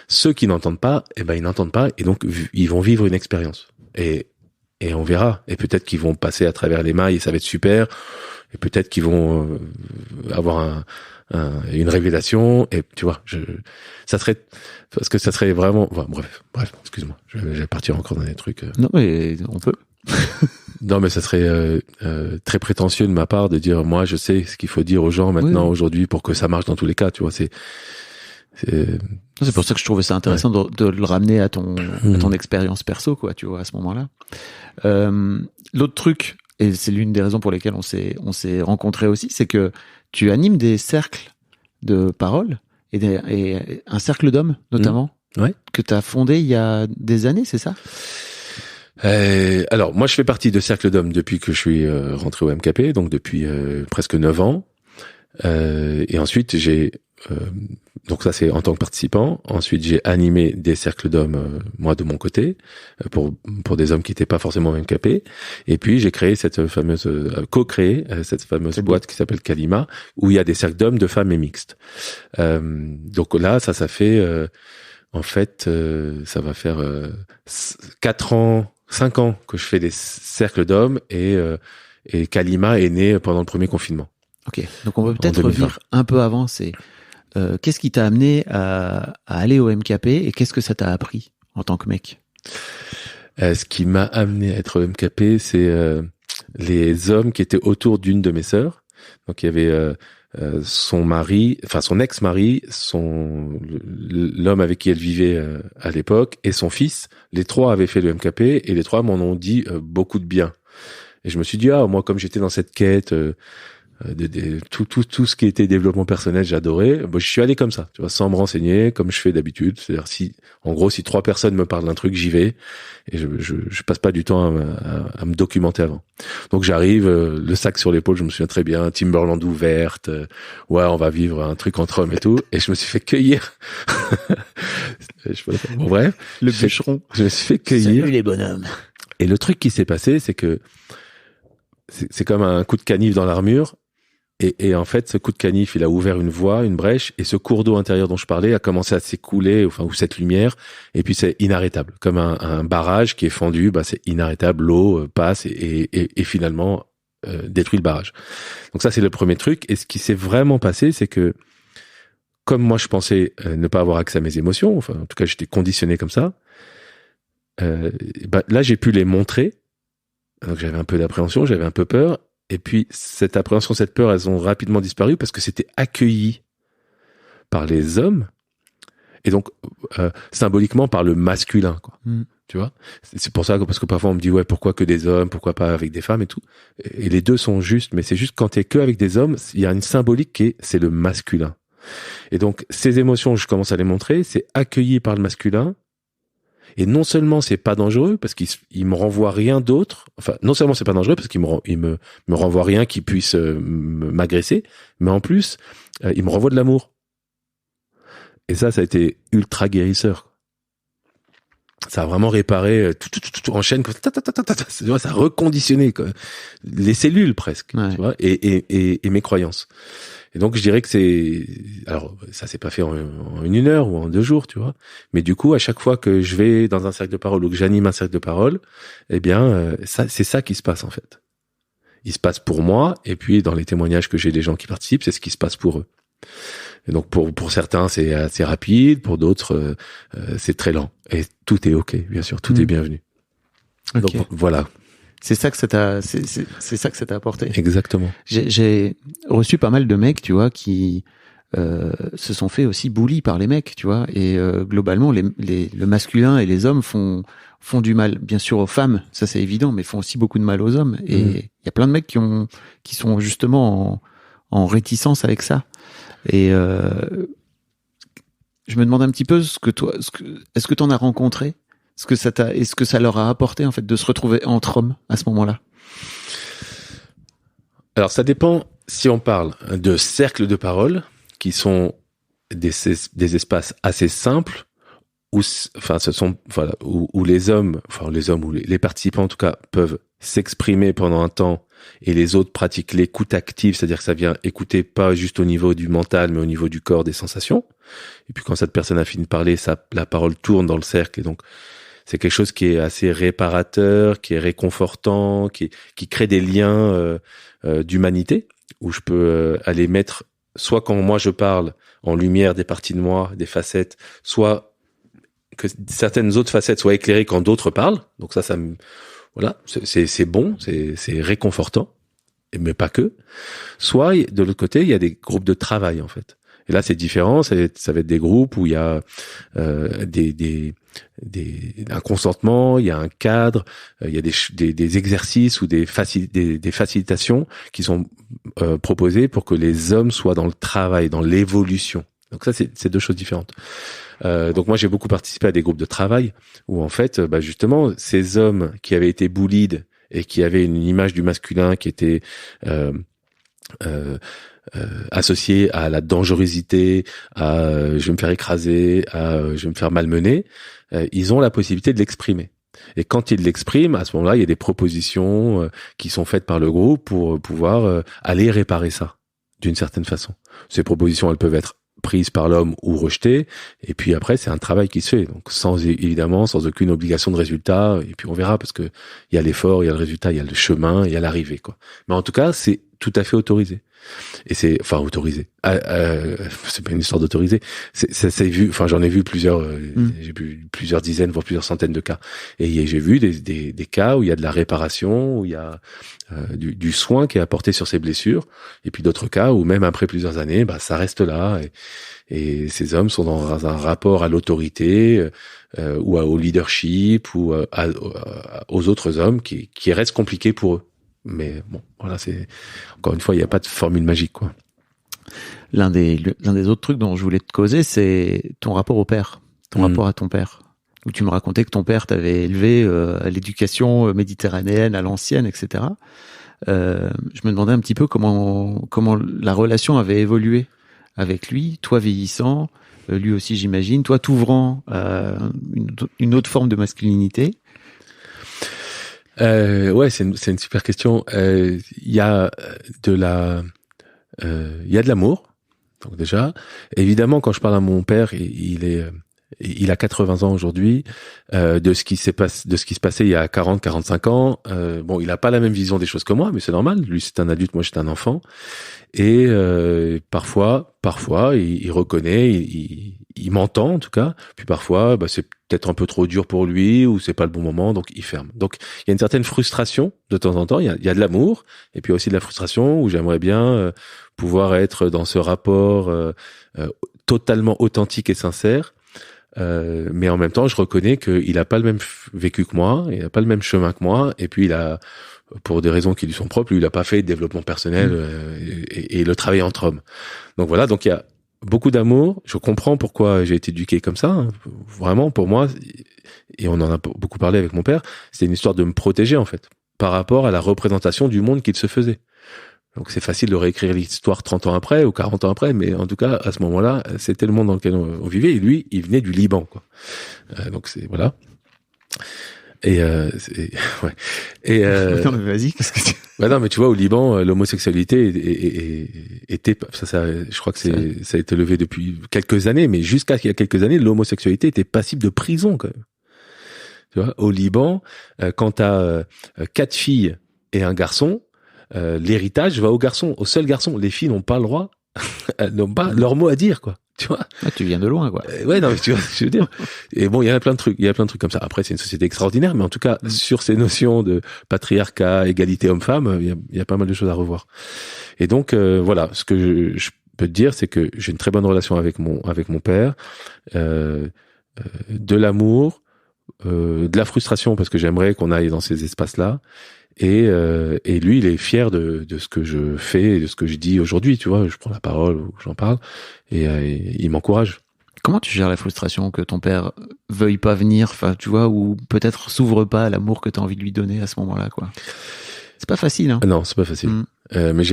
Ceux qui n'entendent pas, eh ben, ils n'entendent pas et donc, ils vont vivre une expérience. Et on verra. Et peut-être qu'ils vont passer à travers les mailles et ça va être super. Et peut-être qu'ils vont avoir une révélation et tu vois ça serait vraiment bref excuse-moi je vais partir encore dans des trucs non mais on peut non mais ça serait très prétentieux de ma part de dire moi je sais ce qu'il faut dire aux gens maintenant aujourd'hui pour que ça marche dans tous les cas tu vois c'est C'est pour ça que je trouvais ça intéressant de le ramener à ton expérience perso, quoi, tu vois, à ce moment-là. L'autre truc, et c'est l'une des raisons pour lesquelles on s'est rencontrés aussi, c'est que tu animes des cercles de parole et un cercle d'hommes, notamment, que tu as fondé il y a des années, c'est ça? Alors, moi, je fais partie de cercle d'hommes depuis que je suis rentré au MKP, donc depuis presque 9 ans. Et ensuite, donc ça c'est en tant que participant. Ensuite, j'ai animé des cercles d'hommes, moi de mon côté, pour des hommes qui n'étaient pas forcément MKP. Et puis j'ai créé cette fameuse, co-créé cette fameuse boîte qui s'appelle Kalima, où il y a des cercles d'hommes, de femmes et mixtes. Donc là, ça fait, en fait, ça va faire 4 ans, 5 ans que je fais des cercles d'hommes et Kalima est né pendant le premier confinement. Ok, donc on peut peut-être revenir un peu avant. Qu'est-ce qui t'a amené à aller au MKP et qu'est-ce que ça t'a appris en tant que mec? Ce qui m'a amené à être au MKP, c'est les hommes qui étaient autour d'une de mes sœurs. Donc il y avait son mari, enfin son ex-mari, l'homme avec qui elle vivait à l'époque, et son fils. Les 3 avaient fait le MKP et les 3 m'en ont dit beaucoup de bien. Et je me suis dit, moi comme j'étais dans cette quête tout ce qui était développement personnel, j'adorais. Je suis allé comme ça, tu vois, sans me renseigner, comme je fais d'habitude. C'est-à-dire si 3 personnes me parlent d'un truc, j'y vais et je passe pas du temps à me documenter avant. Donc j'arrive, le sac sur l'épaule, je me souviens très bien, Timberland ouverte, on va vivre un truc entre hommes et tout, et je me suis fait cueillir. Bon, bref, le bûcheron. Je me suis fait cueillir. Salut les bonhommes. Et le truc qui s'est passé, c'est que c'est comme un coup de canif dans l'armure. Et en fait, ce coup de canif, il a ouvert une voie, une brèche, et ce cours d'eau intérieur dont je parlais a commencé à s'écouler, ou cette lumière, et puis c'est inarrêtable. Comme un barrage qui est fendu, c'est inarrêtable, l'eau passe et finalement détruit le barrage. Donc ça, c'est le premier truc. Et ce qui s'est vraiment passé, c'est que comme moi, je pensais ne pas avoir accès à mes émotions, enfin, en tout cas, j'étais conditionné comme ça, là, j'ai pu les montrer. Donc j'avais un peu d'appréhension, j'avais un peu peur. Et puis, cette appréhension, cette peur, elles ont rapidement disparu parce que c'était accueilli par les hommes et donc symboliquement par le masculin, quoi. Tu vois, c'est pour ça parce que parfois on me dit pourquoi que des hommes, pourquoi pas avec des femmes et tout. Et les deux sont justes, mais c'est juste quand t'es que avec des hommes, il y a une symbolique c'est le masculin. Et donc ces émotions, je commence à les montrer, c'est accueilli par le masculin. Et non seulement c'est pas dangereux parce qu'il me renvoie rien d'autre. Enfin, non seulement c'est pas dangereux parce qu'il me renvoie rien qui puisse m'agresser, mais en plus il me renvoie de l'amour. Et ça a été ultra guérisseur. Ça a vraiment réparé tout en chaîne. Ça a reconditionné les cellules presque, tu vois, et mes croyances. Et donc je dirais que alors ça s'est pas fait en 1 heure ou en 2 jours, tu vois, mais du coup à chaque fois que je vais dans un cercle de parole ou que j'anime un cercle de parole, c'est ça qui se passe en fait. Il se passe pour moi, et puis dans les témoignages que j'ai des gens qui participent, c'est ce qui se passe pour eux. Et donc pour certains c'est assez rapide, pour d'autres c'est très lent, et tout est ok, bien sûr, tout est bienvenu. Okay. Donc voilà. C'est ça que ça t'a apporté. Exactement. J'ai reçu pas mal de mecs, tu vois, qui se sont fait aussi bully par les mecs, tu vois, et globalement le masculin et les hommes font du mal, bien sûr aux femmes, ça c'est évident, mais font aussi beaucoup de mal aux hommes. Et il y a plein de mecs qui sont justement en réticence avec ça. Et je me demande un petit peu est-ce que t'en as rencontré? Est-ce que ça leur a apporté en fait de se retrouver entre hommes à ce moment-là? Alors ça dépend si on parle de cercles de parole qui sont des espaces assez simples où les hommes ou les participants en tout cas peuvent s'exprimer pendant un temps et les autres pratiquent l'écoute active, c'est-à-dire que ça vient écouter pas juste au niveau du mental mais au niveau du corps, des sensations. Et puis quand cette personne a fini de parler, la parole tourne dans le cercle et donc c'est quelque chose qui est assez réparateur, qui est réconfortant, qui crée des liens d'humanité, où je peux aller mettre, soit quand moi je parle, en lumière des parties de moi, des facettes, soit que certaines autres facettes soient éclairées quand d'autres parlent. Donc ça voilà, c'est bon, c'est réconfortant, mais pas que. Soit, de l'autre côté, il y a des groupes de travail, en fait. Et là, c'est différent. Ça va être des groupes où il y a un consentement, il y a un cadre, il y a des exercices ou des facilitations qui sont proposées pour que les hommes soient dans le travail, dans l'évolution. Donc ça, c'est deux choses différentes. Donc moi, j'ai beaucoup participé à des groupes de travail où en fait, justement, ces hommes qui avaient été bullied et qui avaient une image du masculin qui était associée à la dangerosité, à je vais me faire écraser, à je vais me faire malmener, ils ont la possibilité de l'exprimer. Et quand ils l'expriment, à ce moment-là, il y a des propositions qui sont faites par le groupe pour pouvoir aller réparer ça d'une certaine façon. Ces propositions, elles peuvent être prises par l'homme ou rejetées, et puis après c'est un travail qui se fait, donc évidemment sans aucune obligation de résultat, et puis on verra parce que il y a l'effort, il y a le résultat, il y a le chemin, il y a l'arrivée, quoi. Mais en tout cas c'est tout à fait autorisé. Et c'est autorisé. C'est pas une histoire d'autoriser. C'est vu. Enfin, j'en ai vu plusieurs. J'ai vu plusieurs dizaines, voire plusieurs centaines de cas. Et j'ai vu des cas où il y a de la réparation, où il y a du soin qui est apporté sur ces blessures. Et puis d'autres cas où même après plusieurs années, ça reste là. Et ces hommes sont dans un rapport à l'autorité ou au leadership ou aux autres hommes qui reste compliqué pour eux. Mais bon, voilà, c'est encore une fois, il n'y a pas de formule magique, quoi. L'un des autres trucs dont je voulais te causer, c'est ton rapport au père, ton rapport à ton père. Où tu me racontais que ton père t'avait élevé à l'éducation méditerranéenne, à l'ancienne, etc. Je me demandais un petit peu comment la relation avait évolué avec lui, toi vieillissant, lui aussi j'imagine, toi t'ouvrant à une autre forme de masculinité. Ouais, c'est une super question. Il y a de l'amour. Donc déjà, évidemment, quand je parle à mon père, il a 80 ans aujourd'hui, de ce qui se passait il y a 40, 45 ans. Bon, il a pas la même vision des choses que moi, mais c'est normal. Lui, c'est un adulte, moi, j'étais un enfant. Et parfois, il reconnaît, il m'entend en tout cas. Puis parfois, c'est peut-être un peu trop dur pour lui ou c'est pas le bon moment, donc il ferme. Donc il y a une certaine frustration de temps en temps. Il y a de l'amour et puis aussi de la frustration où j'aimerais bien pouvoir être dans ce rapport totalement authentique et sincère. Mais en même temps, je reconnais qu'il a pas le même vécu que moi, il a pas le même chemin que moi, et puis il a, pour des raisons qui lui sont propres, lui, il a pas fait de développement personnel et le travail entre hommes. Donc voilà, donc il y a beaucoup d'amour. Je comprends pourquoi j'ai été éduqué comme ça. Hein. Vraiment, pour moi, et on en a beaucoup parlé avec mon père, c'était une histoire de me protéger en fait, par rapport à la représentation du monde qu'il se faisait. Donc c'est facile de réécrire l'histoire 30 ans après ou 40 ans après, mais en tout cas, à ce moment-là, c'était le monde dans lequel on vivait, et lui, il venait du Liban, quoi. Donc c'est, voilà. Et ouais. Et non, mais vas-y, qu'est-ce que tu... non, mais tu vois, au Liban, l'homosexualité était, ça, je crois que ça a été levé depuis quelques années, mais jusqu'à il y a quelques années, l'homosexualité était passible de prison, quand même. Tu vois, au Liban, quand t'as 4 filles et un garçon, l'héritage va au garçon, au seul garçon. Les filles n'ont pas le droit, n'ont pas leur mot à dire, quoi. Tu vois. Ah, tu viens de loin, quoi. Ouais, non, mais tu vois ce que je veux dire. Et bon, il y a plein de trucs comme ça. Après, c'est une société extraordinaire, mais en tout cas, sur ces notions de patriarcat, égalité homme-femme, il y a pas mal de choses à revoir. Et donc, voilà, ce que je peux te dire, c'est que j'ai une très bonne relation avec mon père, de l'amour, de la frustration parce que j'aimerais qu'on aille dans ces espaces-là. Et lui, il est fier de ce que je fais et de ce que je dis aujourd'hui, tu vois. Je prends la parole ou j'en parle et il m'encourage. Comment tu gères la frustration que ton père veuille pas venir, enfin, tu vois, ou peut-être s'ouvre pas à l'amour que tu as envie de lui donner à ce moment-là, quoi. C'est pas facile, hein. Non, c'est pas facile. Mais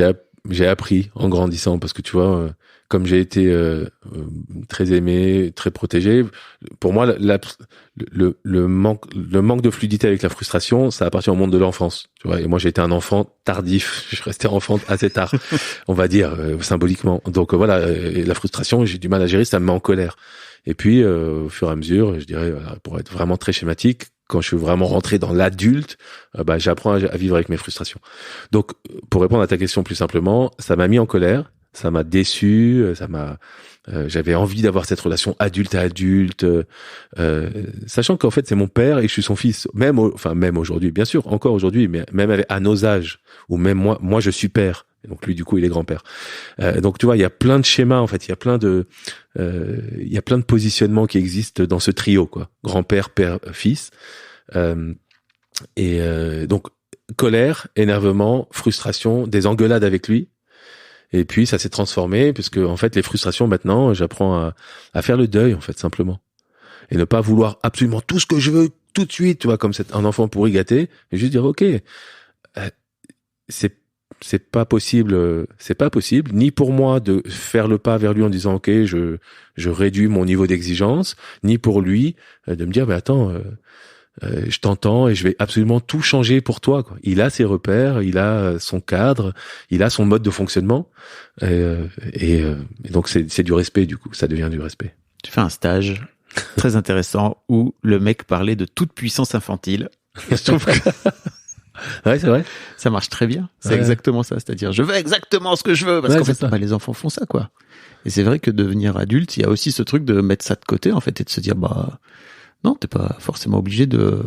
j'ai appris en grandissant parce que tu vois, comme j'ai été très aimé, très protégé, pour moi le manque de fluidité avec la frustration, ça appartient au monde de l'enfance, tu vois. Et moi j'ai été un enfant tardif, je suis resté enfant assez tard, on va dire symboliquement. Donc voilà, la frustration, j'ai du mal à gérer, ça me met en colère. Et puis au fur et à mesure, je dirais pour être vraiment très schématique, quand je suis vraiment rentré dans l'adulte, j'apprends à vivre avec mes frustrations. Donc, pour répondre à ta question plus simplement, ça m'a mis en colère, ça m'a déçu, j'avais envie d'avoir cette relation adulte à adulte, sachant qu'en fait c'est mon père et je suis son fils. Même aujourd'hui, bien sûr, encore aujourd'hui, mais même à nos âges, ou même moi je suis père. Donc lui, du coup, il est grand-père. Donc tu vois, il y a plein de schémas en fait, il y a plein de positionnements qui existent dans ce trio, quoi. Grand-père, père, fils. Donc colère, énervement, frustration, des engueulades avec lui. Et puis ça s'est transformé puisque en fait les frustrations maintenant, j'apprends à faire le deuil en fait simplement. Et ne pas vouloir absolument tout ce que je veux tout de suite, tu vois, comme un enfant pourri gâté, et juste dire OK, c'est pas possible, ni pour moi de faire le pas vers lui en disant OK, je réduis mon niveau d'exigence, ni pour lui de me dire mais attends, je t'entends et je vais absolument tout changer pour toi, quoi. Il a ses repères, il a son cadre, il a son mode de fonctionnement, et donc c'est du respect, du coup, ça devient du respect. Tu fais un stage très intéressant où le mec parlait de toute puissance infantile. Et je trouve que ouais, c'est vrai. Ça marche très bien. C'est exactement ça. C'est-à-dire, je veux exactement ce que je veux. Parce qu'en fait, les enfants font ça, quoi. Et c'est vrai que devenir adulte, il y a aussi ce truc de mettre ça de côté, en fait, et de se dire, non, t'es pas forcément obligé de...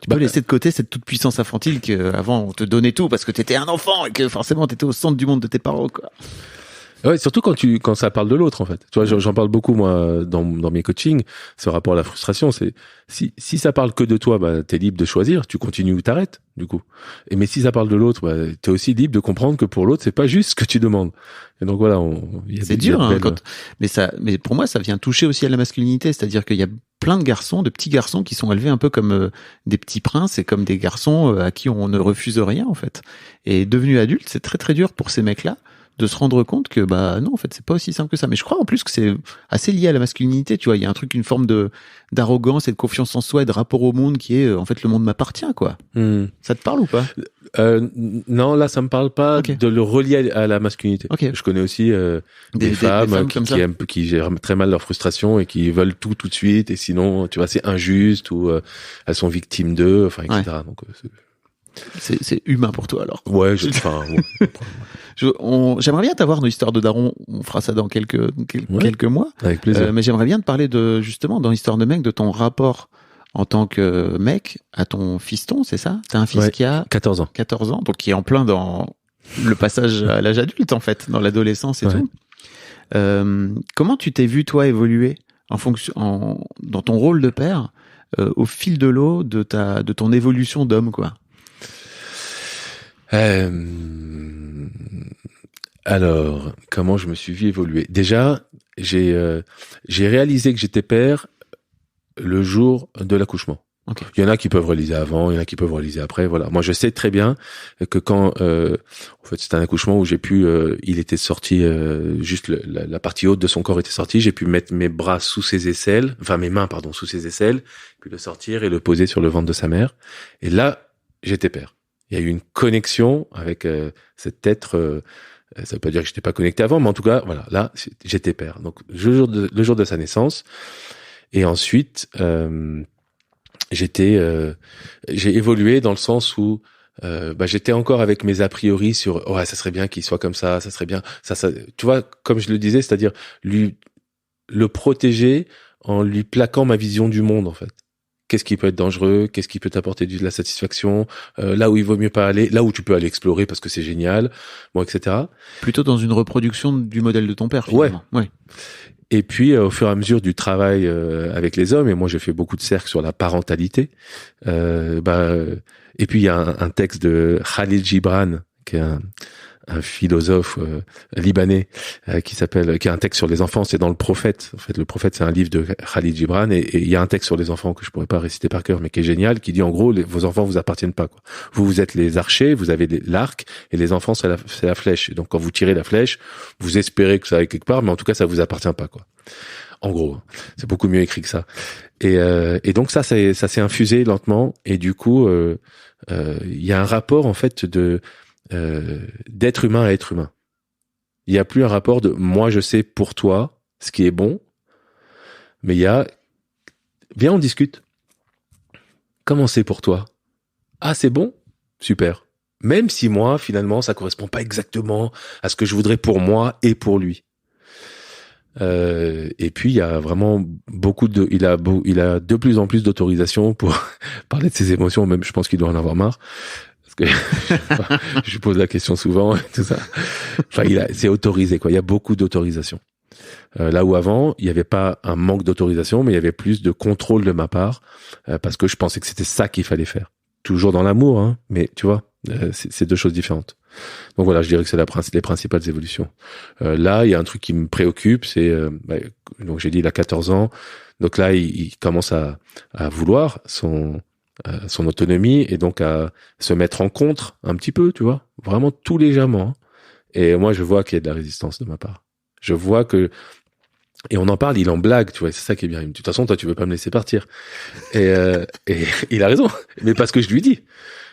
Tu peux laisser de côté cette toute puissance infantile qu'avant on te donnait tout parce que t'étais un enfant et que forcément t'étais au centre du monde de tes parents, quoi. Ouais, surtout quand ça parle de l'autre, en fait. Tu vois, j'en parle beaucoup, moi, dans mes coachings, ce rapport à la frustration, c'est, si ça parle que de toi, t'es libre de choisir, tu continues ou t'arrêtes, du coup. Mais si ça parle de l'autre, t'es aussi libre de comprendre que pour l'autre, c'est pas juste ce que tu demandes. Et donc voilà, c'est dur, hein, mais pour moi, ça vient toucher aussi à la masculinité, c'est-à-dire qu'il y a plein de garçons, de petits garçons qui sont élevés un peu comme des petits princes et comme des garçons à qui on ne refuse rien, en fait. Et devenu adulte, c'est très très dur pour ces mecs-là de se rendre compte que non, en fait, c'est pas aussi simple que ça. Mais je crois en plus que c'est assez lié à la masculinité, tu vois. Il y a un truc, une forme d'arrogance et de confiance en soi et de rapport au monde qui est, en fait, le monde m'appartient, quoi. Ça te parle ou pas? Non, là, ça me parle pas de le relier à la masculinité. Je connais aussi des femmes qui gèrent très mal leur frustration et qui veulent tout de suite, et sinon, tu vois, c'est injuste, ou elles sont victimes d'eux, enfin, etc. Donc, c'est humain pour toi, alors. Ouais, j'aimerais bien t'avoir dans l'histoire de Daron. On fera ça dans quelques mois. Avec plaisir. Mais j'aimerais bien te parler justement, dans l'histoire de mec, de ton rapport en tant que mec à ton fiston, c'est ça? T'as un fils qui a 14 ans. 14 ans, donc qui est en plein dans le passage à l'âge adulte, en fait, dans l'adolescence et tout. Comment tu t'es vu, toi, évoluer dans ton rôle de père, au fil de l'eau de ton évolution d'homme, quoi? Alors, comment je me suis vu évoluer? Déjà, j'ai réalisé que j'étais père le jour de l'accouchement. Il y en a qui peuvent réaliser avant, il y en a qui peuvent réaliser après. Voilà. Moi, je sais très bien que quand, en fait, c'est un accouchement où il était sorti, juste la partie haute de son corps était sortie. J'ai pu mettre mes bras sous ses aisselles, mes mains, sous ses aisselles, puis le sortir et le poser sur le ventre de sa mère. Et là, j'étais père. Il y a eu une connexion avec cet être. Ça veut pas dire que j'étais pas connecté avant, mais en tout cas, voilà, là, j'étais père. Donc, le jour de sa naissance. Et ensuite, j'ai évolué dans le sens où j'étais encore avec mes a priori sur ça serait bien qu'il soit comme ça serait bien ça tu vois, comme je le disais, c'est-à-dire le protéger en lui plaquant ma vision du monde, en fait. Qu'est-ce qui peut être dangereux, qu'est-ce qui peut t'apporter de la satisfaction, là où il vaut mieux pas aller, là où tu peux aller explorer parce que c'est génial, etc. Plutôt dans une reproduction du modèle de ton père, finalement. Ouais. Et puis, au fur et à mesure du travail avec les hommes, et moi j'ai fait beaucoup de cercles sur la parentalité, et puis il y a un texte de Khalil Gibran, qui est un philosophe libanais, qui a un texte sur les enfants, c'est dans le Prophète. En fait, le Prophète, c'est un livre de Khalil Gibran, et il y a un texte sur les enfants que je pourrais pas réciter par cœur, mais qui est génial, qui dit en gros, vos enfants vous appartiennent pas, quoi. Vous êtes les archers, vous avez l'arc, et les enfants c'est la flèche. Et donc quand vous tirez la flèche, vous espérez que ça aille quelque part, mais en tout cas ça vous appartient pas, quoi. En gros, c'est beaucoup mieux écrit que ça. Et donc ça s'est infusé lentement, et du coup, il y a un rapport, en fait, d'être humain à être humain. Il y a plus un rapport de moi je sais pour toi ce qui est bon, mais il y a viens on discute. Comment c'est pour toi? Ah, c'est bon? Super. Même si moi finalement ça correspond pas exactement à ce que je voudrais pour moi et pour lui. Et puis il y a vraiment il a de plus en plus d'autorisation pour parler de ses émotions, même je pense qu'il doit en avoir marre. que je lui pose la question souvent, et tout ça. Enfin, c'est autorisé, quoi. Il y a beaucoup d'autorisation. Là où avant, il n'y avait pas un manque d'autorisation, mais il y avait plus de contrôle de ma part, parce que je pensais que c'était ça qu'il fallait faire. Toujours dans l'amour, hein, mais tu vois, c'est deux choses différentes. Donc voilà, je dirais que c'est les principales évolutions. Là, il y a un truc qui me préoccupe, c'est donc j'ai dit il a 14 ans, donc là il commence à vouloir son autonomie et donc à se mettre en contre un petit peu, tu vois, vraiment tout légèrement. Et moi je vois qu'il y a de la résistance de ma part. Je vois que et on en parle, il en blague, tu vois, c'est ça qui est bien. Il me dit, de toute façon, toi, tu veux pas me laisser partir. Et il a raison, mais parce que je lui dis.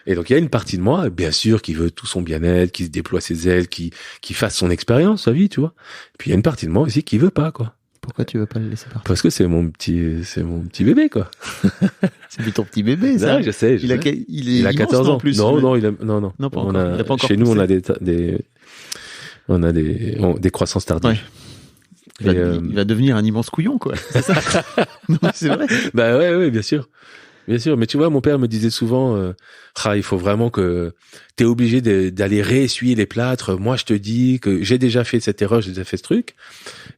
Et donc, il y a une partie de moi, bien sûr, qui veut tout son bien-être, qui se déploie ses ailes, qui fasse son expérience, sa vie, tu vois. Et puis, il y a une partie de moi aussi qui veut pas, quoi. Pourquoi tu veux pas le laisser partir? Parce que c'est mon petit bébé, quoi. C'est plus ton petit bébé, ça. Non, je sais. Il a 14 ans. Plus. Non, mais... il a pas encore. Chez nous, on a des croissances tardives. Ouais. Il va devenir un immense couillon, quoi. C'est ça. Non, c'est vrai. Bah ouais, bien sûr. Bien sûr. Mais tu vois, mon père me disait souvent, il faut vraiment que t'es obligé d'aller réessuyer les plâtres. Moi, je te dis que j'ai déjà fait cette erreur, j'ai déjà fait ce truc.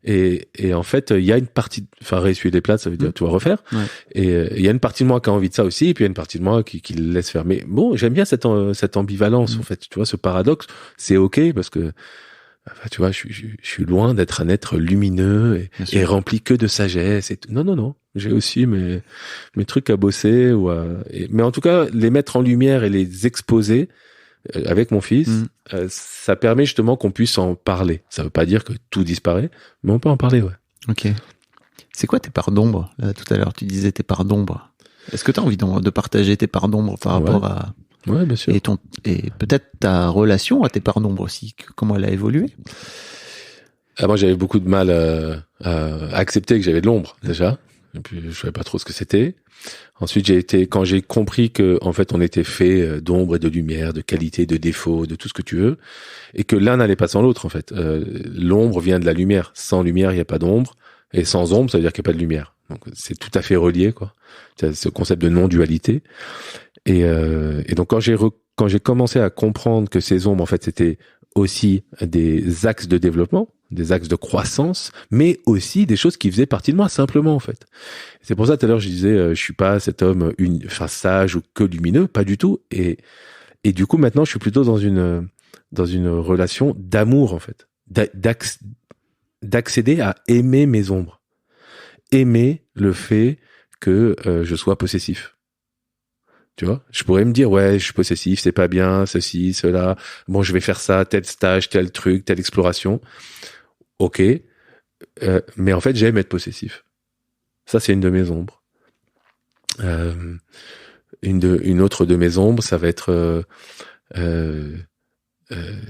Et en fait, il y a une partie, réessuyer les plâtres, ça veut dire tu vas refaire. Ouais. Et il y a une partie de moi qui a envie de ça aussi, et puis il y a une partie de moi qui le laisse faire. Mais bon, j'aime bien cette ambivalence, en fait. Tu vois, ce paradoxe, c'est ok parce que tu vois, je suis loin d'être un être lumineux et rempli que de sagesse. Non. J'ai aussi mes trucs à bosser mais en tout cas, les mettre en lumière et les exposer avec mon fils, ça permet justement qu'on puisse en parler. Ça veut pas dire que tout disparaît, mais on peut en parler, ouais. Ok. C'est quoi tes parts d'ombre? Là, tout à l'heure, tu disais tes parts d'ombre. Est-ce que tu as envie de partager tes parts d'ombre par rapport à... Ouais, bien sûr. Et peut-être ta relation à tes parts d'ombre aussi, comment elle a évolué? Moi, j'avais beaucoup de mal à accepter que j'avais de l'ombre, déjà. Et puis, je savais pas trop ce que c'était. Ensuite, quand j'ai compris que, en fait, on était fait d'ombre et de lumière, de qualité, de défaut, de tout ce que tu veux, et que l'un n'allait pas sans l'autre, en fait. L'ombre vient de la lumière. Sans lumière, il n'y a pas d'ombre. Et sans ombre, ça veut dire qu'il n'y a pas de lumière. Donc, c'est tout à fait relié, quoi. C'est ce concept de non-dualité. Et donc quand j'ai commencé à comprendre que ces ombres en fait c'était aussi des axes de développement, des axes de croissance, mais aussi des choses qui faisaient partie de moi simplement en fait. C'est pour ça tout à l'heure je disais je suis pas cet homme sage ou que lumineux, pas du tout. Et du coup maintenant je suis plutôt dans une relation d'amour en fait, d'accéder à aimer mes ombres, aimer le fait que je sois possessif. Tu vois, je pourrais me dire, ouais, je suis possessif, c'est pas bien, ceci, cela. Bon, je vais faire ça, tel stage, tel truc, telle exploration. Ok. Mais en fait, j'aime être possessif. Ça, c'est une de mes ombres. Une autre de mes ombres, ça va être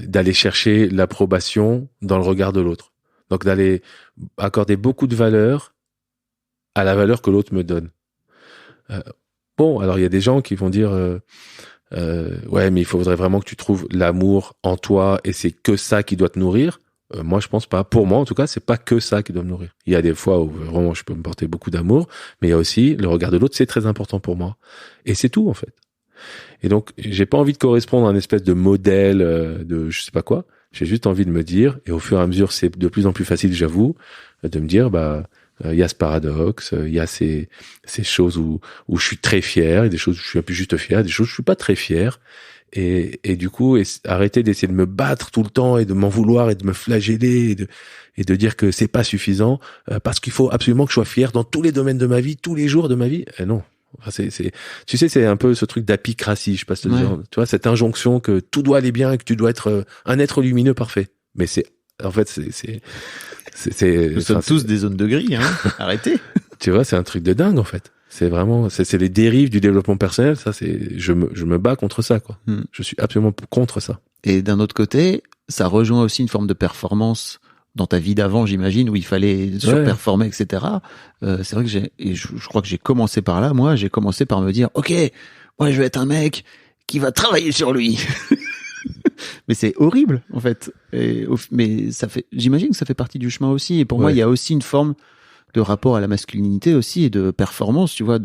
d'aller chercher l'approbation dans le regard de l'autre. Donc, d'aller accorder beaucoup de valeur à la valeur que l'autre me donne. Bon, alors il y a des gens qui vont dire ouais, mais il faudrait vraiment que tu trouves l'amour en toi et c'est que ça qui doit te nourrir. Moi, je pense pas. Pour moi, en tout cas, c'est pas que ça qui doit me nourrir. Il y a des fois où vraiment je peux me porter beaucoup d'amour, mais il y a aussi le regard de l'autre, c'est très important pour moi. Et c'est tout en fait. Et donc, j'ai pas envie de correspondre à un espèce de modèle de je sais pas quoi. J'ai juste envie de me dire, et au fur et à mesure, c'est de plus en plus facile, j'avoue, de me dire il y a ce paradoxe, il y a ces choses où je suis très fier, et des choses où je suis un peu juste fier, des choses où je suis pas très fier, et du coup arrêter d'essayer de me battre tout le temps et de m'en vouloir et de me flageller et de dire que c'est pas suffisant parce qu'il faut absolument que je sois fier dans tous les domaines de ma vie, tous les jours de ma vie. Non, tu sais, c'est un peu ce truc d'apicratie, je sais pas si tu vois, cette injonction que tout doit aller bien et que tu dois être un être lumineux parfait. Mais nous sommes tous des zones de gris, hein. Arrêtez. Tu vois, c'est un truc de dingue, en fait. C'est vraiment, c'est les dérives du développement personnel. Ça, je me bats contre ça, quoi. Je suis absolument contre ça. Et d'un autre côté, ça rejoint aussi une forme de performance dans ta vie d'avant, j'imagine, où il fallait surperformer, etc. C'est vrai que je crois que j'ai commencé par là. Moi, j'ai commencé par me dire, ok, moi, je vais être un mec qui va travailler sur lui. Mais c'est horrible en fait. Mais j'imagine que ça fait partie du chemin aussi. Et pour moi, il y a aussi une forme rapport à la masculinité aussi et de performance, tu vois,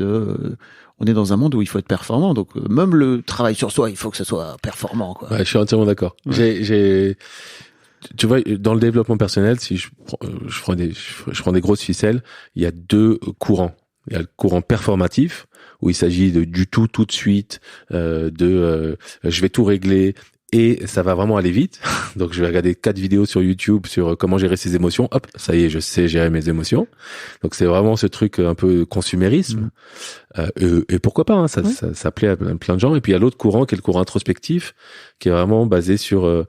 on est dans un monde où il faut être performant, donc même le travail sur soi, il faut que ce soit performant, quoi. Ouais, je suis entièrement d'accord. Ouais. Tu vois, dans le développement personnel, si je prends des grosses ficelles, il y a 2 courants. Il y a le courant performatif, où il s'agit du tout de suite, je vais tout régler, et ça va vraiment aller vite. Donc, je vais regarder 4 vidéos sur YouTube sur comment gérer ses émotions. Hop, ça y est, je sais gérer mes émotions. Donc, c'est vraiment ce truc un peu consumérisme. Et pourquoi pas, hein, ça plaît à plein de gens. Et puis, il y a l'autre courant, qui est le courant introspectif, qui est vraiment basé sur,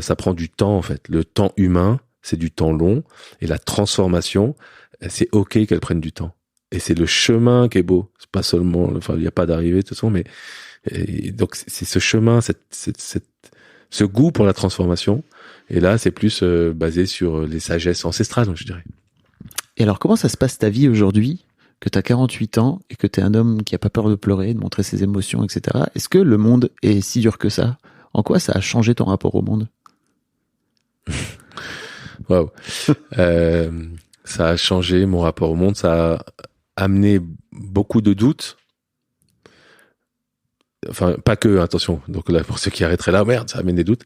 ça prend du temps, en fait. Le temps humain, c'est du temps long. Et la transformation, c'est OK qu'elle prenne du temps. Et c'est le chemin qui est beau. C'est pas seulement, enfin, il n'y a pas d'arrivée, de toute façon, mais, et donc, c'est ce chemin, ce goût pour la transformation. Et là, c'est plus basé sur les sagesses ancestrales, je dirais. Et alors, comment ça se passe ta vie aujourd'hui, que tu as 48 ans et que tu es un homme qui a pas peur de pleurer, de montrer ses émotions, etc. Est-ce que le monde est si dur que ça? En quoi ça a changé ton rapport au monde? Waouh. Ça a changé mon rapport au monde, ça a amené beaucoup de doutes. Enfin, pas que, attention. Donc là, pour ceux qui arrêteraient là, merde, ça amène des doutes.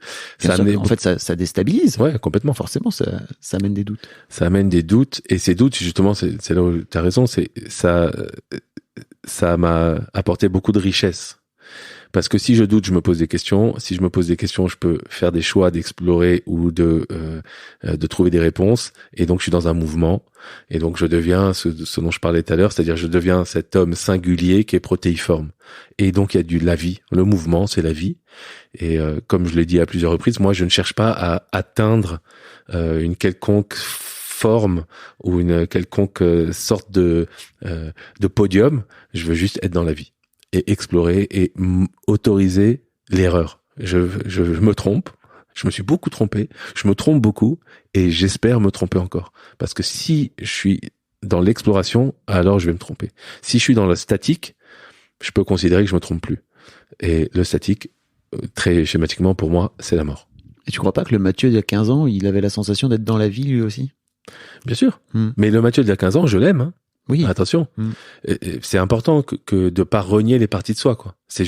En fait, ça déstabilise. Ouais, complètement. Forcément, ça amène des doutes. Ça amène des doutes. Et ces doutes, justement, c'est là où tu as raison, ça m'a apporté beaucoup de richesse. Parce que si je doute, je me pose des questions. Si je me pose des questions, je peux faire des choix d'explorer ou de trouver des réponses. Et donc, je suis dans un mouvement. Et donc, je deviens ce dont je parlais tout à l'heure, c'est-à-dire je deviens cet homme singulier qui est protéiforme. Et donc, il y a la vie. Le mouvement, c'est la vie. Et comme je l'ai dit à plusieurs reprises, moi, je ne cherche pas à atteindre une quelconque forme ou une quelconque sorte de podium. Je veux juste être dans la vie et explorer et autoriser l'erreur. Je me trompe. Je me suis beaucoup trompé. Je me trompe beaucoup et j'espère me tromper encore. Parce que si je suis dans l'exploration, alors je vais me tromper. Si je suis dans le statique, je peux considérer que je me trompe plus. Et le statique, très schématiquement pour moi, c'est la mort. Et tu crois pas que le Mathieu d'il y a 15 ans, il avait la sensation d'être dans la vie lui aussi? Bien sûr. Mais le Mathieu d'il y a 15 ans, je l'aime, hein. Oui. Attention. Et c'est important que de pas renier les parties de soi, quoi. C'est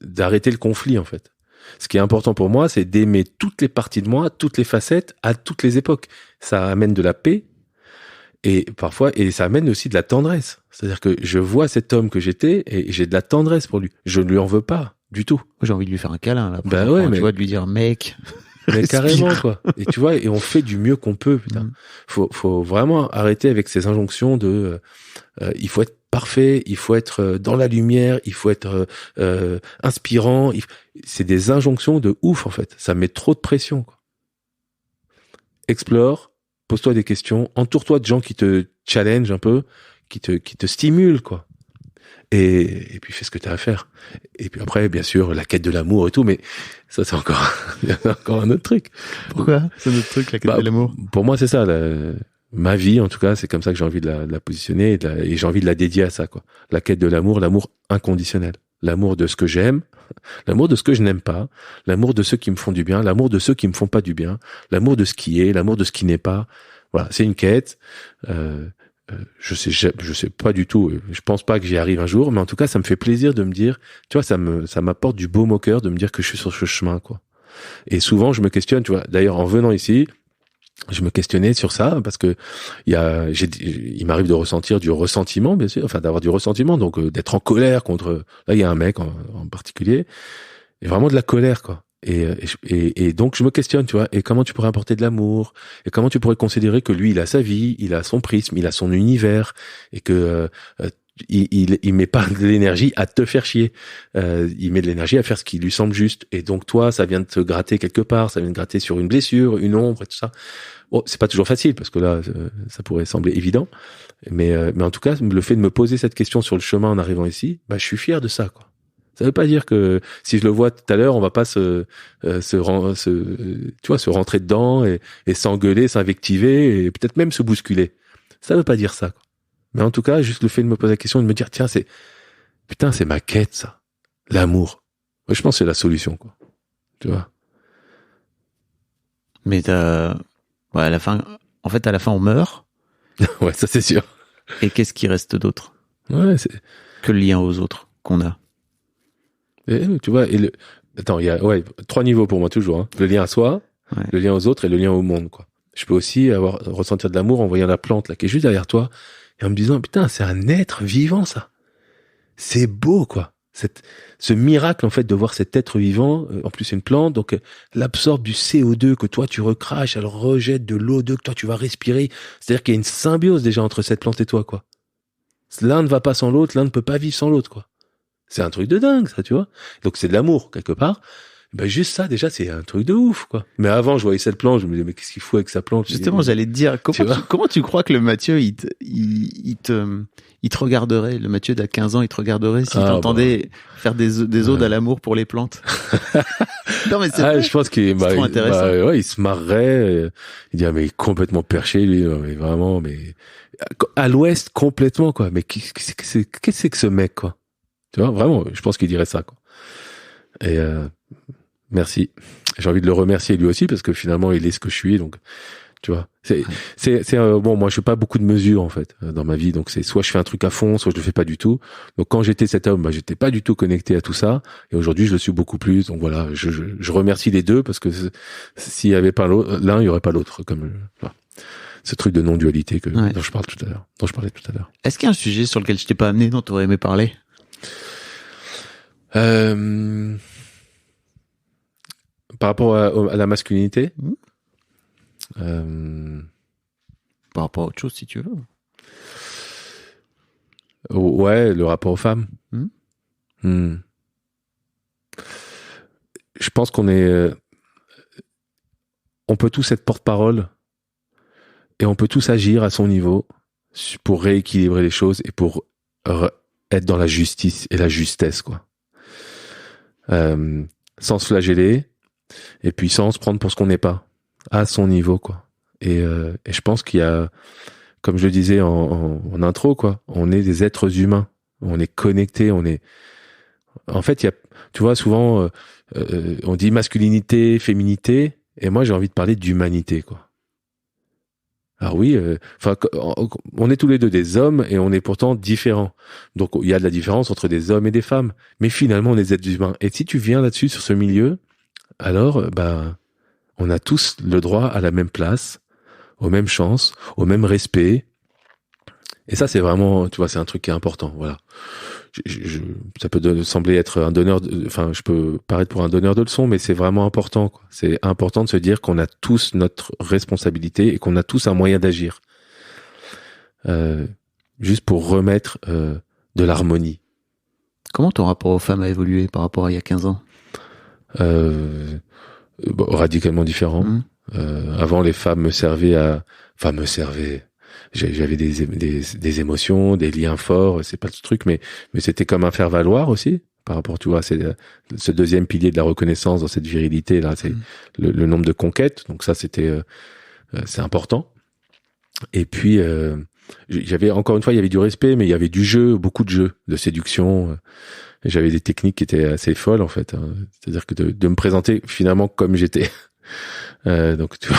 d'arrêter le conflit, en fait. Ce qui est important pour moi, c'est d'aimer toutes les parties de moi, toutes les facettes, à toutes les époques. Ça amène de la paix et ça amène aussi de la tendresse. C'est-à-dire que je vois cet homme que j'étais et j'ai de la tendresse pour lui. Je ne lui en veux pas du tout. J'ai envie de lui faire un câlin, là. Ben ouais, mais tu vois, de lui dire, mec. Mais carrément, quoi. Et tu vois, et on fait du mieux qu'on peut, putain. Faut vraiment arrêter avec ces injonctions de, il faut être parfait, il faut être dans la lumière, il faut être inspirant. C'est des injonctions de ouf, en fait. Ça met trop de pression, quoi. Explore, pose-toi des questions, entoure-toi de gens qui te challenge un peu, qui te stimulent, quoi. Et puis fais ce que tu as à faire. Et puis après, bien sûr, la quête de l'amour et tout, mais ça c'est encore un autre truc. Pourquoi? C'est notre truc, la quête de l'amour. Pour moi, c'est ça. Ma vie, en tout cas, c'est comme ça que j'ai envie de la positionner et j'ai envie de la dédier à ça, quoi. La quête de l'amour inconditionnel. L'amour de ce que j'aime, l'amour de ce que je n'aime pas, l'amour de ceux qui me font du bien, l'amour de ceux qui me font pas du bien, l'amour de ce qui est, l'amour de ce qui n'est pas. Voilà, c'est une quête. Je sais pas du tout. Je pense pas que j'y arrive un jour, mais en tout cas, ça me fait plaisir de me dire, tu vois, ça m'apporte du baume au cœur de me dire que je suis sur ce chemin, quoi. Et souvent, je me questionne, tu vois. D'ailleurs, en venant ici, je me questionnais sur ça parce que il m'arrive de ressentir du ressentiment, bien sûr, enfin d'avoir du ressentiment, donc d'être en colère contre. Là, il y a un mec en particulier, et vraiment de la colère, quoi. Et donc je me questionne, tu vois, et comment tu pourrais apporter de l'amour, et comment tu pourrais considérer que lui il a sa vie, il a son prisme, il a son univers, et que il met pas de l'énergie à te faire chier, il met de l'énergie à faire ce qui lui semble juste, et donc toi ça vient de te gratter quelque part, ça vient de gratter sur une blessure, une ombre et tout ça. Bon, c'est pas toujours facile parce que là ça pourrait sembler évident, mais en tout cas le fait de me poser cette question sur le chemin en arrivant ici, bah je suis fier de ça, quoi. Ça veut pas dire que si je le vois tout à l'heure, on va pas se rentrer dedans et s'engueuler, s'invectiver et peut-être même se bousculer. Ça veut pas dire ça, quoi. Mais en tout cas, juste le fait de me poser la question et de me dire, tiens, c'est ma quête, ça. L'amour. Moi, je pense que c'est la solution, quoi. Tu vois. Mais à la fin, on meurt. Ouais, ça c'est sûr. Et qu'est-ce qui reste d'autre Ouais, que le lien aux autres qu'on a? tu vois, attends, il y a 3 niveaux pour moi toujours. Hein. Le lien à soi, le lien aux autres et le lien au monde, quoi. Je peux aussi ressentir de l'amour en voyant la plante là qui est juste derrière toi et en me disant putain, c'est un être vivant ça. C'est beau quoi. Ce miracle en fait de voir cet être vivant, en plus c'est une plante, donc elle absorbe du CO2 que toi tu recraches, elle rejette de l'O2 que toi tu vas respirer. C'est-à-dire qu'il y a une symbiose déjà entre cette plante et toi quoi. L'un ne va pas sans l'autre, l'un ne peut pas vivre sans l'autre quoi. C'est un truc de dingue ça, tu vois. Donc c'est de l'amour quelque part. Ben juste ça déjà c'est un truc de ouf quoi. Mais avant je voyais cette plante, je me disais mais qu'est-ce qu'il fout avec sa plante? Justement, j'allais te dire comment tu crois que le Mathieu il te regarderait, le Mathieu d'à 15 ans, il te regarderait s'il t'entendait faire des odes à l'amour pour les plantes. Non mais c'est vrai. Je pense qu'il trop intéressant. il se marrerait, il dit mais il est complètement perché lui, mais vraiment mais à l'ouest complètement quoi. Mais qu'est-ce que c'est que ce mec quoi? Tu vois vraiment, je pense qu'il dirait ça quoi. Et merci. J'ai envie de le remercier lui aussi parce que finalement il est ce que je suis donc tu vois. C'est bon moi je fais pas beaucoup de mesures en fait dans ma vie donc c'est soit je fais un truc à fond soit je le fais pas du tout. Donc quand j'étais cet homme j'étais pas du tout connecté à tout ça et aujourd'hui je le suis beaucoup plus donc voilà je remercie les deux parce que s'il y avait pas l'un il y aurait pas l'autre comme voilà. Ce truc de non-dualité dont je parlais tout à l'heure. Est-ce qu'il y a un sujet sur lequel je t'ai pas amené dont tu aurais aimé parler? Par rapport à la masculinité, par rapport à autre chose si tu veux. Ouais, le rapport aux femmes. Je pense on peut tous être porte-parole et on peut tous agir à son niveau pour rééquilibrer les choses et pour être dans la justice et la justesse quoi. Sans se flageller et puis sans se prendre pour ce qu'on n'est pas à son niveau quoi. Et je pense qu'il y a, comme je le disais en intro quoi, on est des êtres humains, on est connectés, en fait il y a, tu vois souvent on dit masculinité, féminité et moi j'ai envie de parler d'humanité quoi. Alors oui, on est tous les deux des hommes et on est pourtant différents. Donc il y a de la différence entre des hommes et des femmes, mais finalement on est des êtres humains. Et si tu viens là-dessus sur ce milieu, alors on a tous le droit à la même place, aux mêmes chances, au même respect. Et ça c'est vraiment, tu vois, c'est un truc qui est important. Voilà. Ça peut sembler être un donneur, je peux paraître pour un donneur de leçons, mais c'est vraiment important, quoi. C'est important de se dire qu'on a tous notre responsabilité et qu'on a tous un moyen d'agir. Juste pour remettre de l'harmonie. Comment ton rapport aux femmes a évolué par rapport à il y a 15 ans? Radicalement différent. Avant, les femmes me servaient j'avais des émotions, des liens forts, c'est pas le truc, mais c'était comme un faire-valoir aussi, par rapport, tu vois, c'est ce deuxième pilier de la reconnaissance dans cette virilité, là, c'est le nombre de conquêtes, donc ça, c'est important. Et puis, j'avais, encore une fois, il y avait du respect, mais il y avait du jeu, beaucoup de jeux, de séduction, et j'avais des techniques qui étaient assez folles, en fait, hein. C'est-à-dire que de me présenter finalement comme j'étais. Donc, tu vois,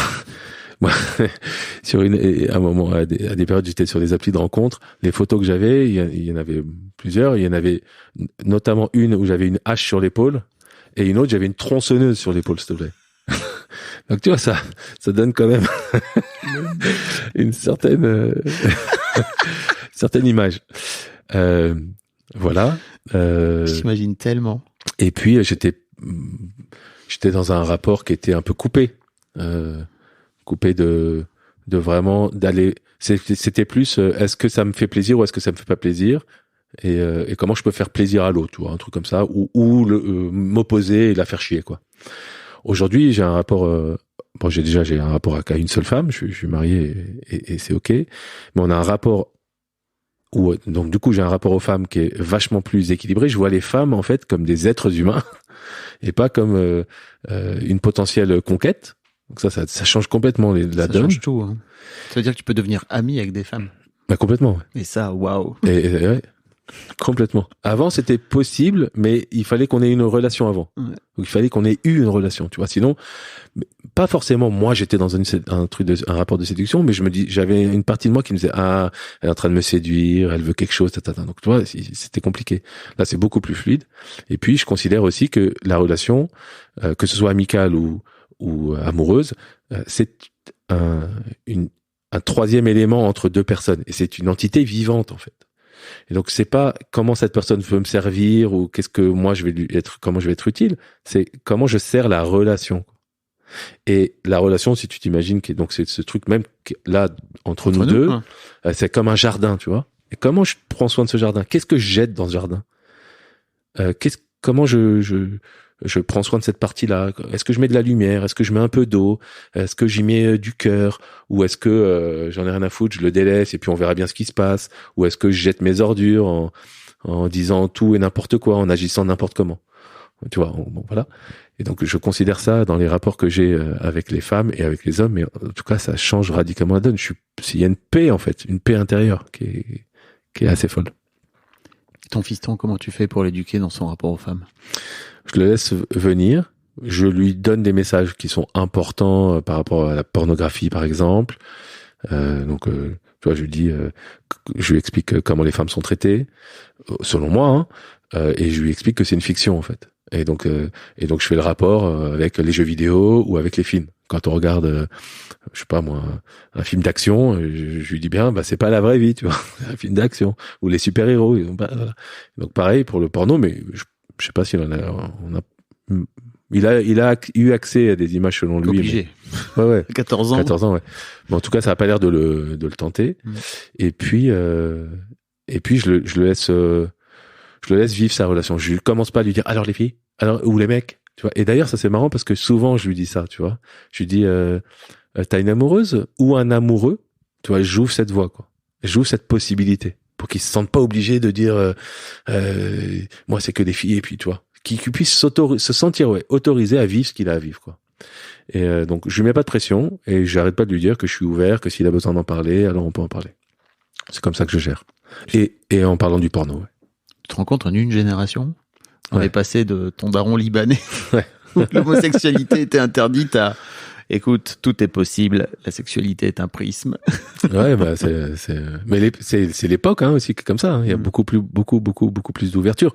moi, à un moment, à des périodes, j'étais sur des applis de rencontres. Les photos que j'avais, il y en avait plusieurs. Il y en avait notamment une où j'avais une hache sur l'épaule et une autre, j'avais une tronçonneuse sur l'épaule, s'il te plaît. Donc, tu vois, ça donne quand même une certaine image. Voilà. J'imagine tellement. Et puis, j'étais dans un rapport qui était un peu coupé de vraiment d'aller. C'était plus est-ce que ça me fait plaisir ou est-ce que ça me fait pas plaisir et comment je peux faire plaisir à l'autre, tu vois, un truc comme ça, ou m'opposer et la faire chier quoi. Aujourd'hui, j'ai un rapport. J'ai un rapport à une seule femme. Je suis marié et c'est ok. Mais on a un rapport où donc du coup j'ai un rapport aux femmes qui est vachement plus équilibré. Je vois les femmes en fait comme des êtres humains et pas comme une potentielle conquête. Donc ça change complètement la donne. Ça change tout. Hein. Ça veut dire que tu peux devenir ami avec des femmes. Bah complètement. Ouais. Et ça, waouh. Ouais. Complètement. Avant, c'était possible, mais il fallait qu'on ait une relation avant. Ouais. Donc, il fallait qu'on ait eu une relation, tu vois. Sinon, pas forcément. Moi, j'étais dans un rapport de séduction, mais je me dis, j'avais une partie de moi qui me disait, ah, elle est en train de me séduire, elle veut quelque chose, Donc, tu vois, c'était compliqué. Là, c'est beaucoup plus fluide. Et puis, je considère aussi que la relation, que ce soit amicale ou amoureuse, c'est un troisième élément entre deux personnes. Et c'est une entité vivante, en fait. Et donc, c'est pas comment cette personne veut me servir ou qu'est-ce que moi comment je vais être utile. C'est comment je sers la relation. Et la relation, si tu t'imagines, donc c'est ce truc même là, entre nous deux, c'est comme un jardin, tu vois. Et comment je prends soin de ce jardin? Qu'est-ce que je jette dans ce jardin? Comment je prends soin de cette partie-là? Est-ce que je mets de la lumière? Est-ce que je mets un peu d'eau? Est-ce que j'y mets du cœur? Ou est-ce que j'en ai rien à foutre, je le délaisse et puis on verra bien ce qui se passe? Ou est-ce que je jette mes ordures en disant tout et n'importe quoi, en agissant n'importe comment? Tu vois, bon, voilà. Et donc je considère ça dans les rapports que j'ai avec les femmes et avec les hommes, mais en tout cas ça change radicalement la donne. Il y a une paix en fait, une paix intérieure qui est assez folle. Ton fiston, comment tu fais pour l'éduquer dans son rapport aux femmes? Je le laisse venir, je lui donne des messages qui sont importants par rapport à la pornographie, par exemple. Tu vois, je lui explique comment les femmes sont traitées, selon moi, et je lui explique que c'est une fiction en fait. Et donc je fais le rapport avec les jeux vidéo ou avec les films. Quand on regarde, je sais pas moi, un film d'action, je lui dis bien, bah c'est pas la vraie vie, tu vois, c'est un film d'action. Ou les super-héros, voilà. Donc pareil pour le porno, mais je sais pas s'il il a eu accès à des images selon lui. Obligé. Mais... Ouais. 14 ans. 14 ans, ouais. Mais en tout cas, ça a pas l'air de le tenter. Et puis je le laisse vivre sa relation. Je commence pas à lui dire, alors les filles, ou les mecs, tu vois. Et d'ailleurs, ça c'est marrant parce que souvent je lui dis ça, tu vois. Je lui dis, t'as une amoureuse ou un amoureux, tu vois, j'ouvre cette voie, quoi. J'ouvre cette possibilité. Pour qu'ils se sentent pas obligés de dire moi c'est que des filles et puis tu vois qu'ils puissent se sentir autorisés à vivre ce qu'il a à vivre quoi. Et donc je lui mets pas de pression et j'arrête pas de lui dire que je suis ouvert, que s'il a besoin d'en parler alors on peut en parler. C'est comme ça que je gère. Et en parlant du porno. Ouais. Tu te rends compte, en une génération on est passé de ton daron libanais ouais. où l'homosexualité était interdite à écoute, tout est possible, la sexualité est un prisme. Ouais, bah mais c'est l'époque hein aussi comme ça. Hein. Il y a beaucoup plus d'ouverture.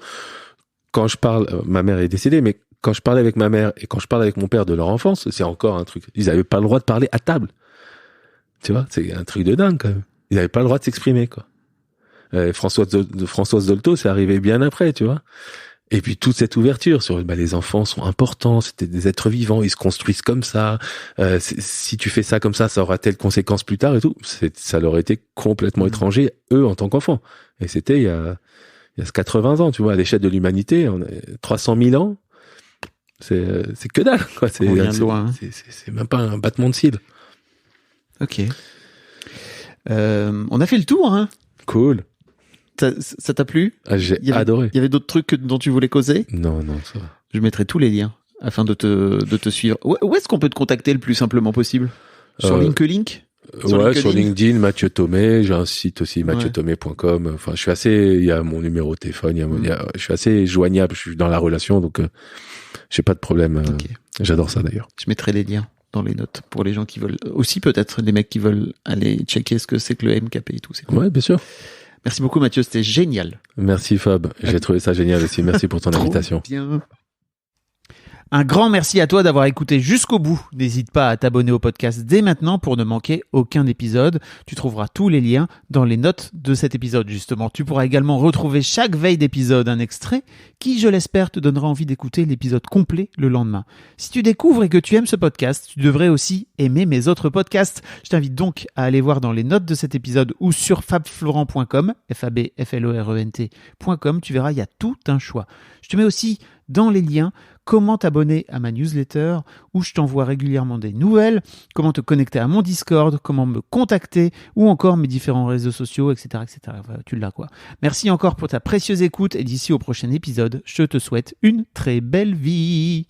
Quand je parle, ma mère est décédée, mais quand je parlais avec ma mère et quand je parle avec mon père de leur enfance, c'est encore un truc. Ils avaient pas le droit de parler à table. Tu vois, c'est un truc de dingue quand même. Ils avaient pas le droit de s'exprimer quoi. Françoise Dolto, c'est arrivé bien après, tu vois. Et puis toute cette ouverture sur les enfants sont importants, c'était des êtres vivants, ils se construisent comme ça. Si tu fais ça comme ça aura telle conséquence plus tard et tout. Ça leur était complètement étranger eux en tant qu'enfants. Et c'était il y a 80 ans, tu vois, à l'échelle de l'humanité, on a 300 000 ans. C'est que dalle quoi. C'est même pas un battement de cils. Ok. On a fait le tour, hein. Cool. Ça t'a plu? J'ai adoré. Il y avait d'autres trucs dont tu voulais causer? Non, ça va. Je mettrai tous les liens afin de te suivre. Où est-ce qu'on peut te contacter le plus simplement possible? Sur LinkedIn? Sur LinkedIn, Mathieu Thomé. J'ai un site aussi, mathieuthomé.com. Enfin, il y a mon numéro de téléphone, je suis assez joignable, je suis dans la relation, donc j'ai pas de problème. Okay. J'adore ça d'ailleurs. Je mettrai les liens dans les notes pour les gens qui veulent, aussi peut-être les mecs qui veulent aller checker ce que c'est que le MKP et tout. C'est cool. Ouais, bien sûr. Merci beaucoup Mathieu, c'était génial. Merci Fab, j'ai trouvé ça génial aussi. Merci pour ton invitation. Bien. Un grand merci à toi d'avoir écouté jusqu'au bout. N'hésite pas à t'abonner au podcast dès maintenant pour ne manquer aucun épisode. Tu trouveras tous les liens dans les notes de cet épisode justement. Tu pourras également retrouver chaque veille d'épisode un extrait qui, je l'espère, te donnera envie d'écouter l'épisode complet le lendemain. Si tu découvres et que tu aimes ce podcast, tu devrais aussi aimer mes autres podcasts. Je t'invite donc à aller voir dans les notes de cet épisode ou sur fabflorent.com, fabflorent.com. Tu verras, il y a tout un choix. Je te mets aussi dans les liens comment t'abonner à ma newsletter où je t'envoie régulièrement des nouvelles, comment te connecter à mon Discord, comment me contacter ou encore mes différents réseaux sociaux, etc. Voilà, tu l'as quoi. Merci encore pour ta précieuse écoute et d'ici au prochain épisode, je te souhaite une très belle vie.